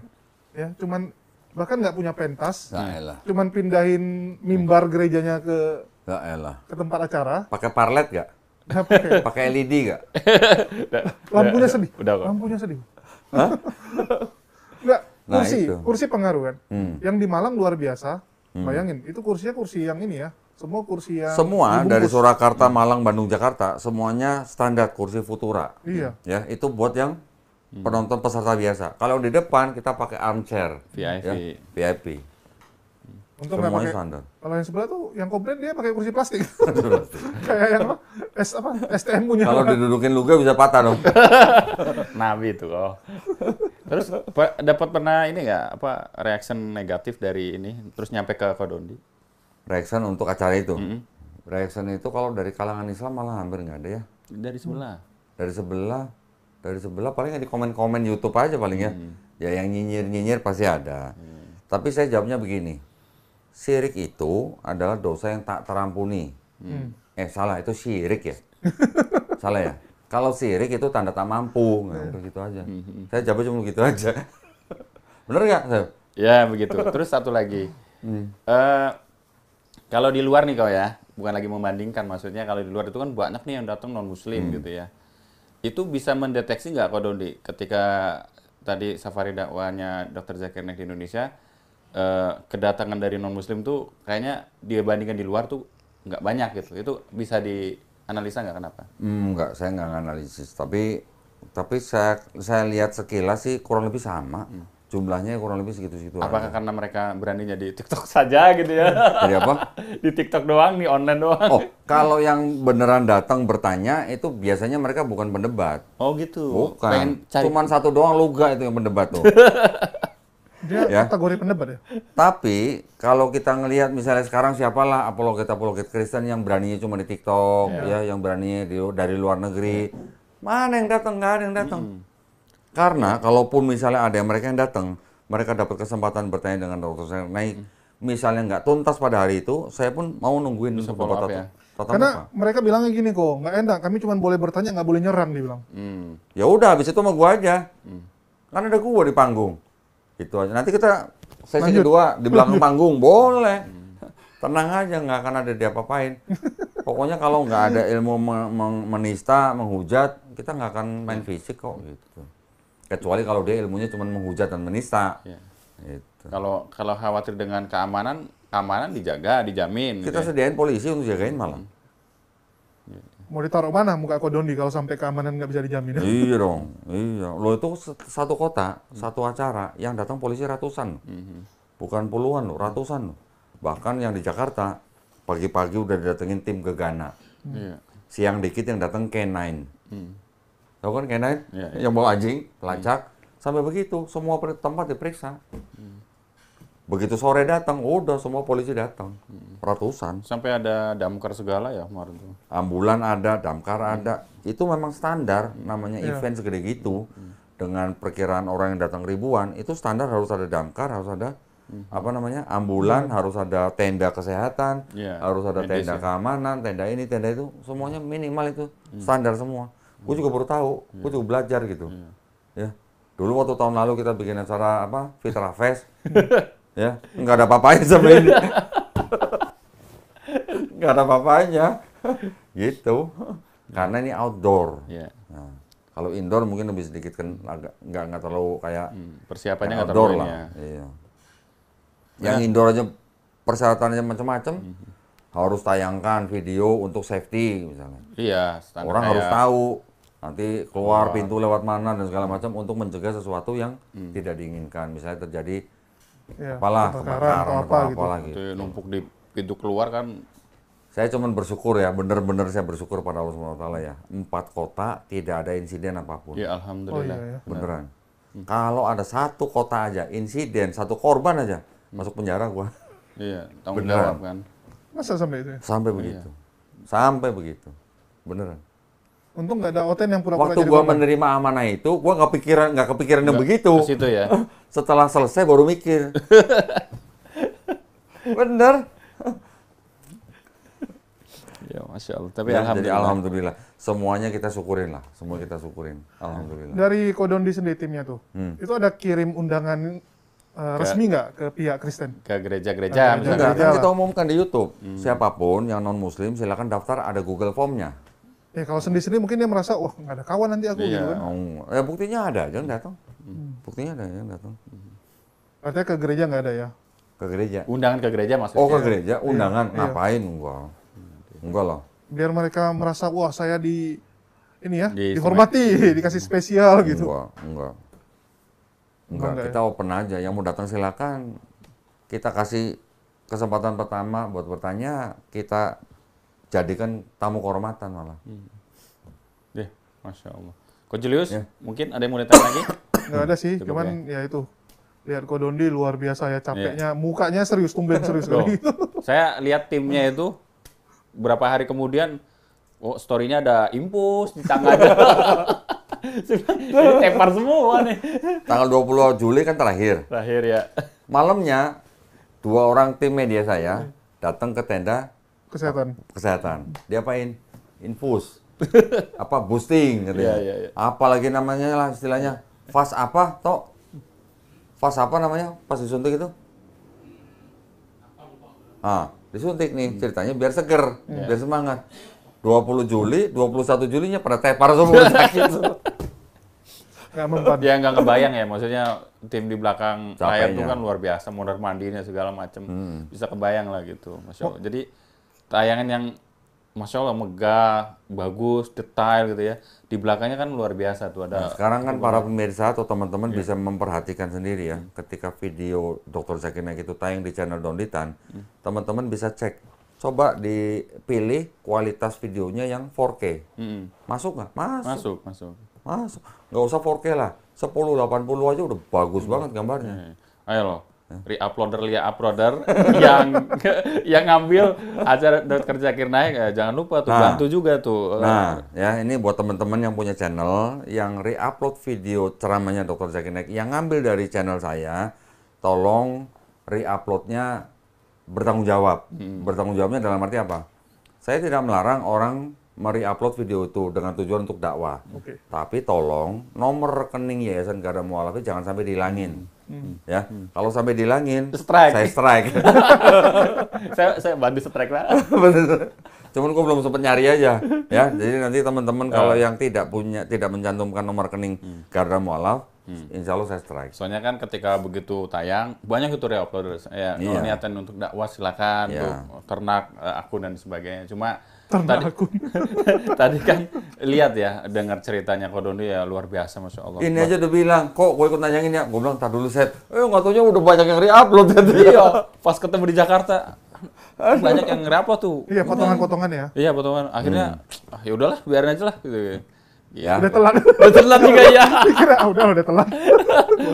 S3: Ya, cuman bahkan nggak punya pentas,
S2: Ya elah.
S3: cuman pindahin mimbar gerejanya ke
S2: Ya elah.
S3: tempat acara.
S2: Pakai parlet gak?
S3: Nggak pakai.
S2: Pakai LED gak?
S3: Lampunya sedih.
S1: Udah kok.
S3: Lampunya sedih. Enggak,
S2: Nah,
S3: kursi,
S2: itu.
S3: kursi pengaruh kan. Yang di Malang luar biasa. Bayangin, itu kursinya kursi yang ini ya. Semua kursi yang
S2: Semua
S3: dibungkus.
S2: dari Surakarta, Malang, Bandung, Jakarta, semuanya standar kursi Futura.
S3: Iya.
S2: Ya, itu buat yang penonton peserta biasa. Kalau di depan kita pakai armchair.
S1: VIP.
S2: Ya, VIP.
S3: Untuk nggak
S2: Semuanya
S3: pakai.
S2: standar.
S3: Kalau yang sebelah tuh yang komplain dia pakai kursi plastik. Kayak yang apa? STM punya.
S2: Kalau didudukin luga bisa patah dong.
S1: Nabi itu kok. Terus dapat pernah ini nggak apa reaction negatif dari ini terus nyampe ke Kodondi?
S2: Reaction untuk acara itu. Reaction itu kalau dari kalangan Islam malah hampir nggak ada ya.
S1: Dari sebelah.
S2: Dari sebelah paling di komen-komen YouTube aja paling ya. Ya yang nyinyir-nyinyir pasti ada. Tapi saya jawabnya begini. Syirik itu adalah dosa yang tak terampuni. Salah, itu syirik ya. Salah ya. Kalau syirik itu tanda tak mampu, nah, udah gitu aja. Saya jawabnya cuma gitu aja. Bener nggak? Seb?
S1: Ya begitu. Terus satu lagi. Kalau di luar nih kau ya, bukan lagi membandingkan, maksudnya kalau di luar itu kan banyak nih yang datang non Muslim gitu ya. Itu bisa mendeteksi nggak Kodondi ketika tadi safari dakwahnya Dr. Zakir Naik di Indonesia, kedatangan dari non Muslim tuh kayaknya dibandingkan di luar tuh nggak banyak gitu. Itu bisa dianalisa nggak kenapa?
S2: Enggak, saya nggak analisis. Tapi saya lihat sekilas sih kurang lebih sama. Jumlahnya kurang lebih segitu-segitu
S1: Apakah
S2: aja.
S1: karena mereka beraninya di TikTok saja gitu ya?
S2: Jadi apa?
S1: Di TikTok doang, di online doang.
S2: Oh, kalau yang beneran datang bertanya itu biasanya mereka bukan pendebat.
S1: Oh gitu.
S2: Bukan.
S1: Pengen cari.
S2: Cuman satu doang luga itu yang pendebat tuh.
S3: Dia
S2: Ya.
S3: kategori pendebat ya.
S2: Tapi kalau kita ngelihat misalnya sekarang siapalah apologet Kristen yang beraninya cuma di TikTok, ya, yang beraninya dari luar negeri, mana yang datang? Nggak ada yang datang. Karena kalaupun misalnya ada yang mereka yang datang, mereka dapat kesempatan bertanya dengan Dr. Zakir Naik, misalnya nggak tuntas pada hari itu, saya pun mau nungguin untuk
S1: follow up
S2: tatap
S1: ya.
S2: tatap
S3: Karena
S2: muka.
S3: mereka bilangnya gini kok, nggak enak. Kami cuma boleh bertanya, nggak boleh nyerang, dia bilang.
S2: Ya udah, habis itu sama gua aja. Kan ada gua di panggung. Gitu aja. Nanti kita sesi
S3: Lanjut.
S2: kedua di belakang panggung, boleh. Tenang aja, nggak akan ada diapa-apain. Pokoknya kalau nggak ada ilmu menista, menghujat, kita nggak akan main fisik kok gitu. Kecuali kalau dia ilmunya cuma menghujat dan menista.
S1: Ya.
S2: Gitu.
S1: Kalau khawatir dengan keamanan dijaga, dijamin.
S2: Kita
S1: gitu ya.
S2: sediain polisi untuk jagain malah.
S3: Mau ditaruh mana muka Kodondi kalau sampai keamanan nggak bisa dijamin?
S2: Iya dong, iya. Lo itu satu kota, satu acara, yang datang polisi ratusan. Bukan puluhan loh, ratusan loh. Bahkan yang di Jakarta, pagi-pagi udah didatengin tim Gegana.
S1: Iya.
S2: Siang dikit yang datang K9. Tahu kan K9?
S1: Iya, iya.
S2: Yang bawa anjing, pelacak. Sampai begitu, semua tempat diperiksa. Begitu sore datang, udah semua polisi datang. Ratusan.
S1: Sampai ada damkar segala ya kemarin tuh.
S2: Ambulan ada, damkar ada. Itu memang standar, namanya
S3: Iya.
S2: event segede gitu. Dengan perkiraan orang yang datang ribuan, itu standar harus ada damkar, harus ada apa namanya, ambulan, harus ada tenda kesehatan,
S1: Iya,
S2: harus ada
S1: medis
S2: tenda
S1: ya.
S2: keamanan, tenda ini, tenda itu, semuanya minimal itu, standar semua. Gue juga baru tahu, gue juga belajar gitu. Ya, dulu waktu tahun lalu kita bikin acara apa, Fitra Fest, ya, nggak ada apa-apanya sama ini. Nggak ada apa-apanya, gitu. Karena ini outdoor.
S1: Iya.
S2: Nah, kalau indoor mungkin lebih sedikit kan agak nggak terlalu kayak
S1: Persiapannya
S2: yang
S1: nggak
S2: outdoor
S1: terlalu
S2: lah.
S1: ini ya.
S2: Iya. Yang indoor aja persyaratannya macam-macam. Harus tayangkan video untuk safety misalnya.
S1: Iya, standar
S2: Orang
S1: kayak-
S2: harus tahu nanti keluar pintu lewat mana dan segala macam untuk mencegah sesuatu yang tidak diinginkan. Misalnya terjadi
S3: Ya,
S2: apalah
S3: kebakaran
S2: kebakaran
S3: atau
S2: atau
S3: apa gitu.
S2: apalah gitu.
S1: Itu numpuk di pintu keluar kan
S2: Saya cuman bersyukur ya, benar-benar saya bersyukur pada Allah SWT ya. 4 kota tidak ada insiden apapun.
S1: Ya
S3: Oh
S1: alhamdulillah.
S3: iya ya.
S2: Beneran. Kalau ada 1 kota aja insiden, 1 korban aja masuk penjara gua.
S1: Iya, tanggung
S2: Beneran.
S1: jawab kan.
S3: Masa sampai itu ya?
S2: Sampai begitu. Sampai begitu. Beneran.
S3: Untung nggak ada Oten yang pura-pura
S2: Waktu
S3: jadi
S2: gua
S3: korban.
S2: menerima amanah itu, gua nggak kepikiran yang begitu.
S1: Ke situ ya.
S2: Setelah selesai baru mikir. Bener.
S1: Ya Masya Allah. Tapi
S2: Ya,
S1: alhamdulillah.
S2: jadi alhamdulillah. Semuanya kita syukurin lah. Semua kita syukurin. Alhamdulillah.
S3: Dari Kodondi sendiri timnya tuh, itu ada kirim undangan resmi nggak ke pihak Kristen?
S1: Ke gereja-gereja
S3: Ke
S1: misalnya.
S2: Enggak,
S3: gereja
S2: kan
S3: lah.
S2: kita umumkan di YouTube. Siapapun yang non-muslim silakan daftar, ada Google Form-nya.
S3: Ya kalau sendiri mungkin dia merasa, wah nggak ada kawan nanti aku
S1: Iya.
S3: gitu kan.
S2: Oh, ya buktinya ada, jangan datang. Buktinya ada, jangan datang.
S3: Artinya ke gereja nggak ada ya?
S2: Ke gereja.
S1: Undangan ke gereja maksudnya.
S2: Oh, ke gereja, undangan.
S3: Iya.
S2: Ngapain? Enggak. Enggak lah.
S3: Biar mereka merasa, wah saya ini ya,
S1: Di-
S3: dikasih spesial gitu.
S2: Enggak.
S3: Enggak ya?
S2: Kita open aja. Yang mau datang silakan. Kita kasih kesempatan pertama buat bertanya, kita jadikan tamu kehormatan malah.
S1: Deh, Masya Allah. Coach Julius,
S2: Ya.
S1: mungkin ada yang mau ditanya lagi?
S3: Nggak ada sih,
S1: Cukup
S3: cuman ya itu. Lihat Kodondi luar biasa ya, capeknya, mukanya serius, tumben serius
S1: Loh,
S3: kali gitu.
S1: saya lihat timnya itu berapa hari kemudian, oh story-nya ada impus di tangannya. Jadi tepar semua nih.
S2: Tanggal 20 Juli kan terakhir.
S1: Terakhir ya.
S2: Malamnya 2 orang tim media saya datang ke tenda
S3: Kesehatan.
S2: Dia apain? Infus. Apa boosting gitu
S1: Iya,
S2: ya.
S1: iya, iya.
S2: Apalagi namanya lah istilahnya. Fas apa, Tok? Fas apa namanya? Pas disuntik itu? Disuntik nih ceritanya biar seger, biar semangat. 20 Juli, 21 Julinya pada tepar semua sakit.
S3: Nggak mempan.
S1: Dia nggak kebayang ya, maksudnya tim di belakang layar itu
S2: Capeknya.
S1: kan luar biasa, mondar mandirnya segala macam. Bisa kebayang lah gitu, Masya Allah. Jadi tayangan yang Masya Allah megah, bagus, detail gitu ya. Di belakangnya kan luar biasa tuh ada.
S2: Sekarang kan para pemirsa atau teman-teman bisa memperhatikan sendiri ya. Ketika video Dr. Zakir Naik itu tayang di channel Donditan, teman-teman bisa cek. Coba dipilih kualitas videonya yang 4K. Masuk nggak? Masuk.
S1: Masuk.
S2: Nggak usah 4K lah. 1080 aja udah bagus banget gambarnya.
S1: Ayo loh, re-uploader yang ngambil acara Dr. Zakir Naik, jangan lupa tuh bantu juga tuh.
S2: Nah, ya ini buat teman-teman yang punya channel yang re-upload video ceramahnya Dr. Zakir Naik yang ngambil dari channel saya, tolong re-uploadnya bertanggung jawab. Bertanggung jawabnya dalam arti apa? Saya tidak melarang orang mere-upload video itu dengan tujuan untuk dakwah.
S3: Oke.
S2: Tapi tolong nomor rekening Yayasan Garda Mu'alafah jangan sampai dihilangin. Ya, kalau sampai dihilangin,
S1: Strike.
S2: saya strike.
S1: saya bantu strike lah.
S2: Bener. Cuman gue belum sempat nyari aja, ya. Jadi nanti teman-teman kalau yang tidak mencantumkan nomor rekening Garda Mu'alaf, insya Allah saya strike.
S1: Soalnya kan ketika begitu tayang, banyak itu re-uploader. Ya, kalau
S2: Iya.
S1: niatan untuk dakwah silakan,
S2: Iya.
S1: tuh ternak akun dan sebagainya. Cuma
S3: Ternak akun.
S1: tadi kan lihat ya, dengar ceritanya Kodondi ya luar biasa, Masya Allah.
S2: Ini aja udah bilang, kok gue ikut nanyangin ya? Gue bilang, tar dulu set. Nggak taunya udah banyak yang re-upload.
S1: Iya, pas ketemu di Jakarta, banyak yang nge-upload tuh.
S3: Iya, potongan-potongan ya.
S1: Iya, potongan. Akhirnya, ya udahlah, biarin aja lah. Gitu.
S2: Ya.
S3: Udah telat.
S1: Udah telat juga ya.
S3: Dikira, udah telat.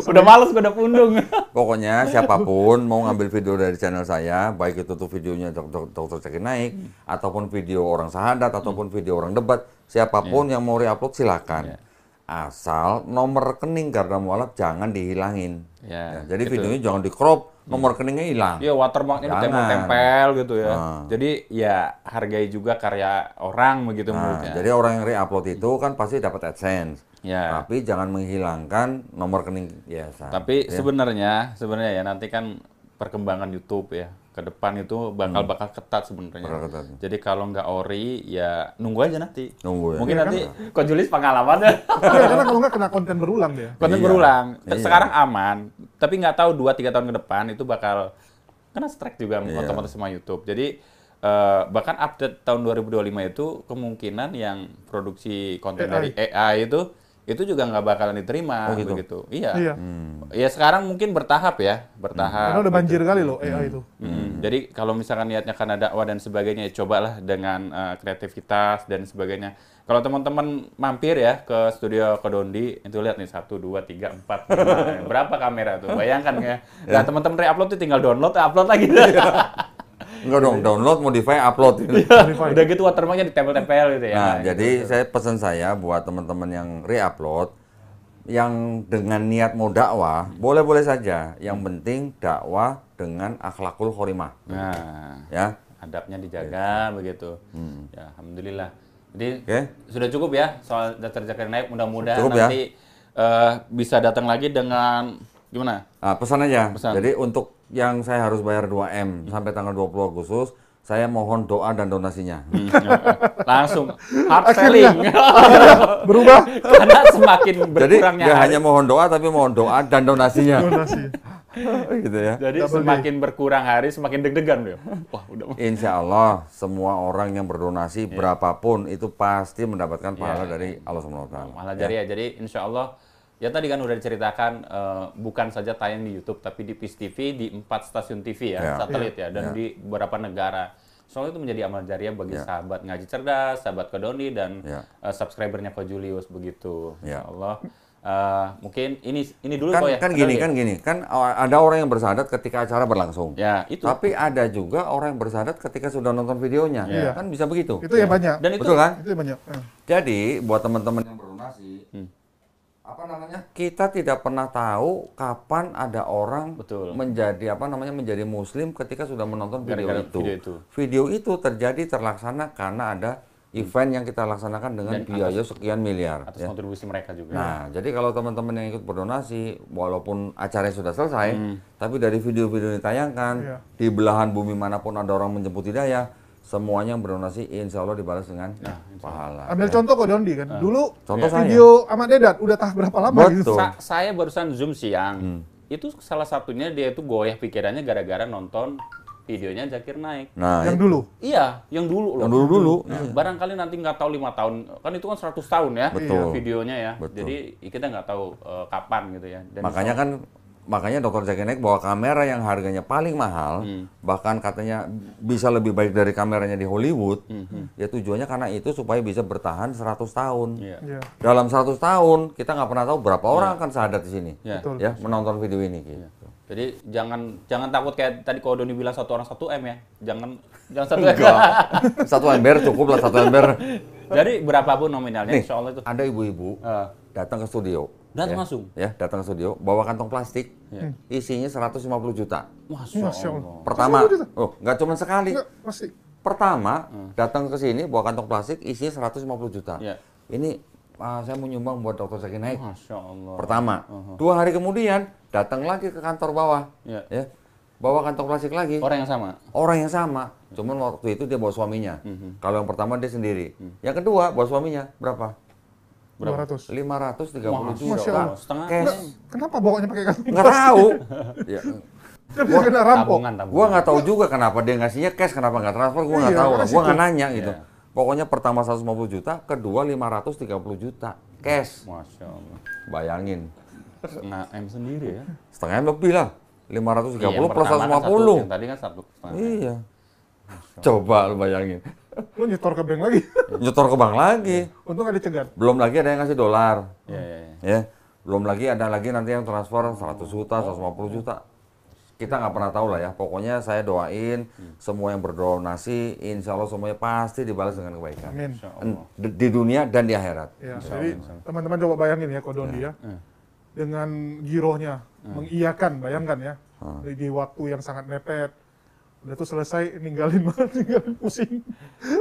S1: Udah males, udah pundung.
S2: Pokoknya siapapun mau ngambil video dari channel saya, baik itu tuh videonya Dr. Zakir Naik, ataupun video orang sahadat, ataupun video orang debat, siapapun yang mau re-upload silakan. Asal nomor rekening Garda Mu'alaf jangan dihilangin.
S1: Ya,
S2: Jadi
S1: gitu.
S2: videonya jangan di-crop, nomor rekeningnya hilang.
S1: Iya, watermarknya
S2: Jangan.
S1: ditempel-tempel gitu ya.
S2: Nah.
S1: Jadi ya hargai juga karya orang begitu
S2: Nah,
S1: menurutnya.
S2: jadi orang yang re-upload itu kan pasti dapat AdSense.
S1: Ya.
S2: Tapi jangan menghilangkan nomor rekening biasa.
S1: Tapi
S2: Ya.
S1: sebenarnya ya nanti kan perkembangan YouTube ya ke depan itu bakal ketat sebenarnya.
S2: Bakal ketat.
S1: Jadi kalau nggak ori ya nunggu aja nanti.
S2: Nunggu ya.
S1: Mungkin nanti Coach Julius pengalamannya
S3: Iya, karena kalau nggak kena konten berulang dia.
S1: konten
S2: Iya.
S1: berulang.
S2: Iya.
S1: Sekarang aman, tapi nggak tahu 2-3 tahun ke depan itu bakal kena strike juga
S2: Iya.
S1: otomatis sama YouTube. Jadi bahkan update tahun 2025 itu kemungkinan yang produksi konten
S3: AI.
S1: dari AI itu itu juga nggak bakalan diterima
S2: Oh, gitu?
S1: begitu. Iya.
S3: Iya.
S1: Ya sekarang mungkin bertahap ya, bertahap.
S3: Karena udah banjir
S1: gitu.
S3: kali loh AI itu.
S1: Jadi kalau misalkan niatnya karena dakwah dan sebagainya, ya cobalah dengan kreativitas dan sebagainya. Kalau teman-teman mampir ya ke studio Kodondi, itu lihat nih 1, 2, 3, 4, 5, berapa kamera tuh? Bayangkan ya. Nah teman-teman re-upload tuh tinggal download, upload lagi.
S2: Enggak dong, download, modify, upload. Gitu.
S1: Udah gitu watermarknya ditempel-tempel gitu ya.
S2: Nah,
S1: Gitu.
S2: jadi saya pesan saya buat teman-teman yang re-upload, yang dengan niat mau dakwah, boleh-boleh saja. Yang penting dakwah dengan akhlakul khorimah.
S1: Nah,
S2: Ya,
S1: adabnya dijaga begitu. Ya, alhamdulillah. Jadi
S2: Oke.
S1: sudah cukup ya soal Dr. Zakir Naik. Mudah-mudahan
S2: Cukup ya.
S1: nanti bisa datang lagi dengan gimana?
S2: Nah, pesan aja.
S1: Pesan.
S2: Jadi untuk yang saya harus bayar 2M sampai tanggal 20 Agustus, saya mohon doa dan donasinya.
S1: Langsung hard selling.
S3: Berubah
S1: Karena semakin
S2: Jadi
S1: berkurangnya
S2: nggak
S1: hari,
S2: hanya mohon doa, tapi mohon doa dan donasinya.
S3: donasi.
S2: Gitu ya.
S1: jadi
S3: Double
S1: semakin berkurang hari semakin deg-degan dia. Wah, udah.
S2: Insya Allah semua orang yang berdonasi berapapun itu pasti mendapatkan pahala dari Allah Subhanahu Wa Taala.
S1: Malah jariah. Jadi insya Allah ya tadi kan udah diceritakan bukan saja tayang di YouTube tapi di PIS TV di 4 stasiun TV ya,
S2: Ya.
S1: satelit ya, dan di beberapa negara. Soalnya itu menjadi amal jariah bagi sahabat ngaji cerdas, sahabat Kodondi dan
S2: Ya.
S1: subscribernya Ko Julius begitu.
S2: Ya.
S1: Insya Allah. Mungkin ini dulu
S2: Kan,
S1: kok ya.
S2: kan
S1: Ada
S2: gini,
S1: lagi?
S2: kan ada orang yang bersahadat ketika acara berlangsung.
S1: Ya itu.
S2: Tapi ada juga orang yang bersahadat ketika sudah nonton videonya.
S3: Iya.
S2: Kan bisa begitu.
S3: Itu yang banyak.
S1: Dan itu
S2: Betul kan?
S3: Itu yang banyak.
S2: Jadi buat teman-teman yang berdonasi, apa namanya? Kita tidak pernah tahu kapan ada orang
S1: Betul.
S2: menjadi menjadi muslim ketika sudah menonton video
S1: Gara-gara
S2: itu.
S1: video itu.
S2: Video itu terlaksana karena ada event yang kita laksanakan dengan
S1: Dan
S2: biaya sekian miliar.
S1: atas
S2: ya.
S1: kontribusi mereka juga.
S2: Nah, jadi kalau teman-teman yang ikut berdonasi, walaupun acaranya sudah selesai, tapi dari video-video yang ditayangkan,
S3: Iya.
S2: di belahan bumi manapun ada orang menjemput hidayah, semuanya yang berdonasi, insya Allah dibalas dengan pahala.
S3: Ambil contoh Kodondi kan. Dulu
S2: Contoh saya.
S3: video Ahmad Dedat udah tahan berapa lama gitu.
S2: Betul.
S1: Saya barusan Zoom siang. Itu salah satunya dia itu goyah pikirannya gara-gara nonton videonya Zakir Naik.
S2: Nah,
S3: Yang dulu.
S1: Iya, yang dulu loh.
S2: yang dulu-dulu.
S1: Nah, barangkali nanti nggak tahu 5 tahun, kan itu kan 100 tahun ya
S2: Betul.
S1: videonya ya.
S2: Betul.
S1: Jadi kita nggak tahu kapan gitu ya. Dan
S2: Makanya Dr. Zakir Naik bawa kamera yang harganya paling mahal, bahkan katanya bisa lebih baik dari kameranya di Hollywood. Ya tujuannya karena itu supaya bisa bertahan 100 tahun.
S1: Iya.
S3: Iya.
S2: Dalam 100 tahun kita nggak pernah tahu berapa orang akan sahadat di sini.
S1: Iya.
S3: Betul.
S2: Ya, menonton video ini gitu.
S1: Jadi jangan takut kayak tadi kalau Doni bilang 1 orang 1 M ya. Jangan 1 M.
S2: Enggak. Satu ember cukup lah, satu ember.
S1: Jadi berapapun nominalnya
S2: Nih,
S1: insya Allah itu.
S2: ada ibu-ibu datang ke studio.
S1: Datang
S2: ya.
S1: langsung?
S2: Ya, datang ke studio, bawa kantong plastik, isinya 150 juta.
S1: Masya
S3: Masya
S1: Allah.
S3: Allah.
S2: Pertama, nggak cuma sekali.
S3: Enggak, pasti.
S2: Pertama, datang ke sini bawa kantong plastik, isinya 150 juta.
S1: Iya.
S2: Ini saya mau nyumbang buat Dr. Zakir Naik.
S1: Masya Allah.
S2: Pertama, 2 hari kemudian datang lagi ke kantor bawah,
S1: Iya.
S2: ya, bawa kantong plastik lagi.
S1: Orang yang sama.
S2: Orang yang sama, cuman waktu itu dia bawa suaminya. Kalau yang pertama dia sendiri. Yang kedua bawa suaminya berapa?
S3: 200.
S2: 530 juta.
S3: Masya Allah.
S1: Setengah.
S2: Cash.
S3: Kenapa bawanya pakai kantong?
S2: Nggak tahu. Ya,
S3: Kan bisa kena rampok.
S1: Tabungan.
S2: gua nggak tahu juga kenapa dia ngasihnya cash, kenapa nggak transfer, gua nggak
S3: Iya,
S2: tahu lah.
S3: kasih
S2: Gua nggak
S3: tuh.
S2: nanya gitu.
S1: Iya.
S2: Pokoknya pertama 150 juta, kedua 530 juta cash.
S1: Masya Allah.
S2: Bayangin.
S1: Setengah M sendiri ya.
S2: Setengahnya lebih lah. 530
S1: Iya,
S2: plus
S1: pertama kan
S2: 150.
S1: yang tadi kan 1,5.
S2: Iya. Coba lu bayangin.
S3: Lu nyetor ke bank lagi.
S2: Nyetor ke bank lagi.
S3: Untung ada cegat.
S2: Belum lagi ada yang ngasih dolar.
S1: Iya, iya, iya.
S2: Ya. Belum lagi ada lagi nanti yang transfer 100 juta, 150 juta. Kita nggak pernah tahu lah ya. Pokoknya saya doain semua yang berdonasi, insya Allah semuanya pasti dibalas dengan kebaikan.
S3: Amin.
S1: Insya Allah.
S2: Di dunia dan di akhirat.
S3: Ya, jadi teman-teman coba bayangin ya Kodondi ya. Dengan girohnya mengiyakan, bayangkan ya. Di waktu yang sangat mepet. Udah tuh selesai ninggalin pusing.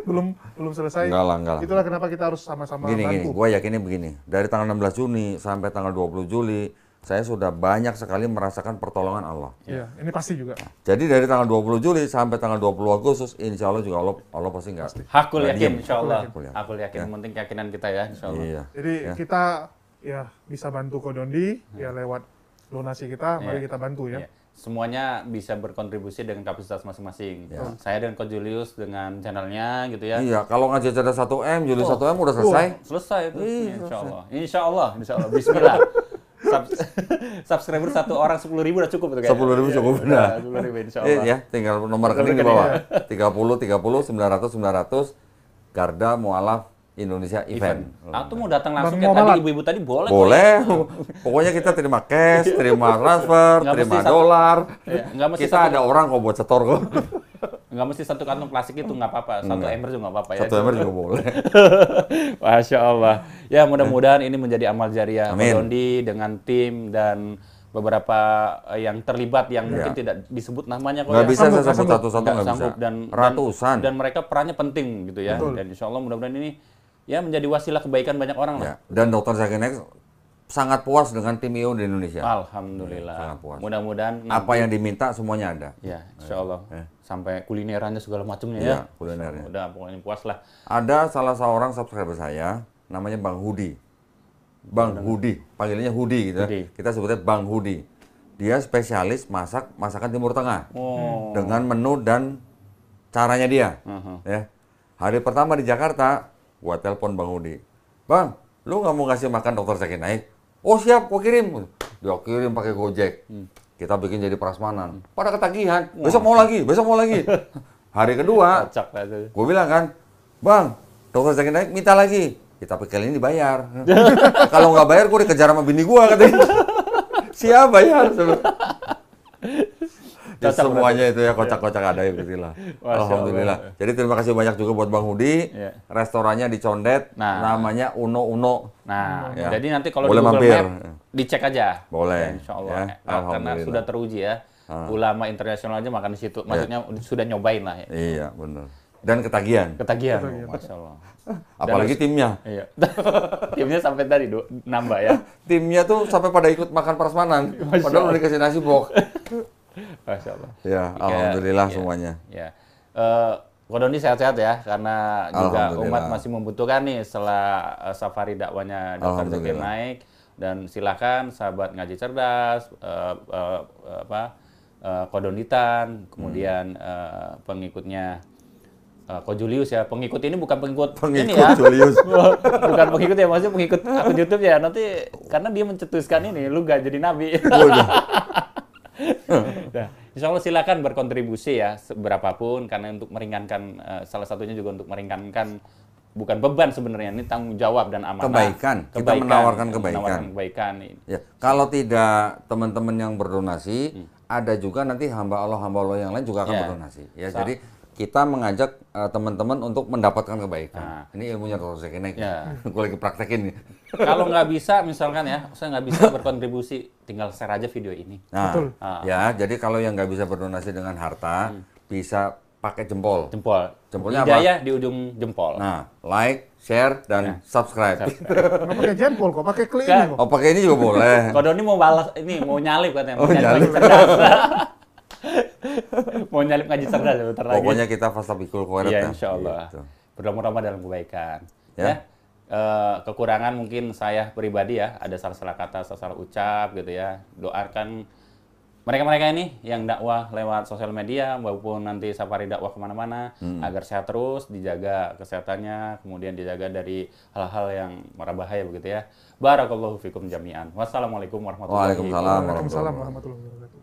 S3: belum selesai.
S2: Enggak lah.
S3: Itulah kenapa kita harus sama-sama
S2: Gini,
S3: bantu.
S2: gue yakinnya begini. Dari tanggal 16 Juni sampai tanggal 20 Juli, saya sudah banyak sekali merasakan pertolongan Allah.
S3: Iya, ini pasti juga.
S2: Jadi dari tanggal 20 Juli sampai tanggal 20 Agustus, insya Allah juga Allah pasti nggak.
S1: Hakul
S2: nggak
S1: yakin,
S2: diem.
S1: insya Allah.
S2: Hakul yakin.
S1: Hakul yakin, yang penting keyakinan kita ya, insya Allah.
S2: Iya.
S3: Jadi kita ya bisa bantu Kodondi ya lewat donasi kita, mari kita bantu ya.
S1: Iya. semuanya bisa berkontribusi dengan kapasitas masing-masing.
S2: Ya.
S1: Saya dan Coach Julius dengan channelnya gitu ya.
S2: Iya, kalau ngaji cerdas 1M, Julius 1M udah selesai.
S1: Selesai itu.
S2: Iya,
S1: Insya Allah. Insya Allah. Insya Allah. Bismillah. Subscriber 1 orang 10.000 udah cukup itu kayaknya.
S2: 10.000 cukup, benar.
S1: 10.000 insya Allah.
S2: Ya, tinggal nomor rekening di bawah. 30 900 Garda Mualaf Indonesia Event.
S1: Atau mau datang langsung
S3: Bang
S1: kayak tadi
S3: Muhammad.
S1: ibu-ibu tadi boleh.
S2: Boleh. Pokoknya kita terima cash, terima transfer,
S1: Nggak
S2: terima
S1: mesti satu-
S2: dolar.
S1: Ya, nggak mesti
S2: Kita ada orang kok buat setor kok.
S1: Nggak mesti 1 kantong plastik itu nggak apa-apa. 1 ember juga nggak apa-apa ya.
S2: 1 ember juga boleh.
S1: Masya Allah. Ya mudah-mudahan ini menjadi amal jariah
S2: Amin.
S1: Pak Dondi dengan tim dan beberapa yang terlibat yang mungkin tidak disebut namanya kok
S2: Nggak
S1: ya.
S2: bisa saya
S3: Sanggup,
S2: sebut
S3: sanggup.
S2: satu-satu, nggak bisa.
S1: sanggup
S2: Ratusan.
S1: dan mereka perannya penting gitu ya.
S3: Betul.
S1: Dan insya Allah mudah-mudahan ini ya menjadi wasilah kebaikan banyak orang lah.
S2: Ya. Dan Dr. Zakir Naik sangat puas dengan tim IO di Indonesia.
S1: Alhamdulillah.
S2: Sangat puas.
S1: Mudah-mudahan
S2: Apa yang diminta semuanya ada.
S1: ya insya Allah sampai kulinerannya segala macamnya
S2: Iya,
S1: ya.
S2: kulinernya.
S1: Udah pokoknya puas lah.
S2: Ada salah seorang subscriber saya, namanya Bang Hudi. Bang Hudi, panggilannya Hudi gitu ya.
S1: Hudi.
S2: Kita sebutnya Bang Hudi. Dia spesialis masak masakan Timur Tengah.
S1: Oh.
S2: Dengan menu dan caranya dia. Ya. Hari pertama di Jakarta, gua telepon Bang Hudi. Bang, lu nggak mau ngasih makan Dr. Zakir Naik? Oh siap, gua kirim. Dia kirim pakai Gojek. Kita bikin jadi prasmanan. Pada ketagihan. Besok mau lagi, besok mau lagi. Hari kedua,
S1: Kocak lah itu.
S2: gue bilang kan, Bang, Dr. Zakir Naik minta lagi. Kita pikir ini dibayar. Kalau nggak bayar, gue dikejar sama bini gue katanya. Siap bayar. Ya, semuanya itu ya kocak-kocak ada ya lah. Alhamdulillah. Jadi terima kasih banyak juga buat Bang Hudi.
S1: Iya.
S2: Restorannya di Condet,
S1: Nah.
S2: namanya Uno Uno.
S1: Nah,
S2: Ya.
S1: jadi nanti kalau
S2: Boleh
S1: di Google
S2: mampir.
S1: Map dicek aja.
S2: Boleh.
S1: Ya, insya Allah.
S2: Ya,
S1: Karena
S2: alhamdulillah.
S1: sudah teruji ya. Ulama internasional aja makan di situ. Maksudnya sudah nyobain lah ya.
S2: Iya, benar. Dan ketagihan.
S1: Ketagihan. Masya Allah.
S2: Apalagi timnya.
S1: Iya. Timnya sampai tadi nambah ya.
S2: Timnya tuh sampai pada ikut makan prasmanan. Padahal udah dikasih nasi box.
S1: Masya Allah.
S2: Ya, alhamdulillah
S1: Iya.
S2: semuanya.
S1: Ya. Ko Doni sehat-sehat ya, karena juga
S2: Alhamdulillah.
S1: umat masih membutuhkan nih setelah safari dakwanya Dr. Zakir
S2: Alhamdulillah.
S1: Naik. Dan silakan sahabat ngaji cerdas, Ko Donitan, kemudian pengikutnya Ko Julius ya. Pengikut ini bukan pengikut ini ya.
S2: Julius.
S1: Bukan pengikut ya, maksudnya pengikut akun YouTube ya. Nanti karena dia mencetuskan ini, lu gak jadi nabi. Nah, insya Allah silakan berkontribusi ya seberapapun karena untuk meringankan salah satunya juga untuk meringankan bukan beban sebenarnya, ini tanggung jawab dan amanah.
S2: Kebaikan. Kita menawarkan kebaikan. Ya, kalau tidak teman-teman yang berdonasi, ada juga nanti hamba Allah yang lain juga akan
S1: Ya.
S2: berdonasi. Ya, jadi kita mengajak teman-teman untuk mendapatkan kebaikan. Ini ilmunya Dr. Zakir Naik.
S1: Ya.
S2: Gue lagi praktekin nih.
S1: Kalau nggak bisa misalkan ya, saya nggak bisa berkontribusi, tinggal share aja video ini.
S2: Nah,
S3: Betul.
S2: ya, jadi kalau yang nggak bisa berdonasi dengan harta, bisa pakai jempol.
S1: Jempol.
S2: Jempolnya
S1: Hidayah di ujung jempol.
S2: Nah, like, share, dan subscribe.
S3: Nggak pakai jempol kok, pakai klik
S1: Kan.
S3: ini kok.
S2: Oh, pakai ini juga boleh.
S1: Ko Doni mau balas ini, mau nyalip katanya, mau
S2: Oh,
S1: nyalip
S2: nyalip.
S1: ngaji cerdas. Mau nyalip ngaji cerdas bentar lagi.
S2: Pokoknya kita fastabikul khairat.
S1: Iya,
S2: ya.
S1: insya Allah.
S2: Gitu.
S1: Berlama-lama dalam kebaikan.
S2: Ya.
S1: Ya. Kekurangan mungkin saya pribadi ya, ada salah-salah kata, salah-salah ucap gitu ya. Doakan mereka-mereka ini yang dakwah lewat sosial media maupun nanti safari dakwah kemana-mana agar sehat terus, dijaga kesehatannya, kemudian dijaga dari hal-hal yang berbahaya begitu ya. Barakallahu fikum jami'an. Wassalamualaikum warahmatullahi
S2: Waalaikumsalam.
S3: Waalaikumsalam warahmatullahi wabarakatuh.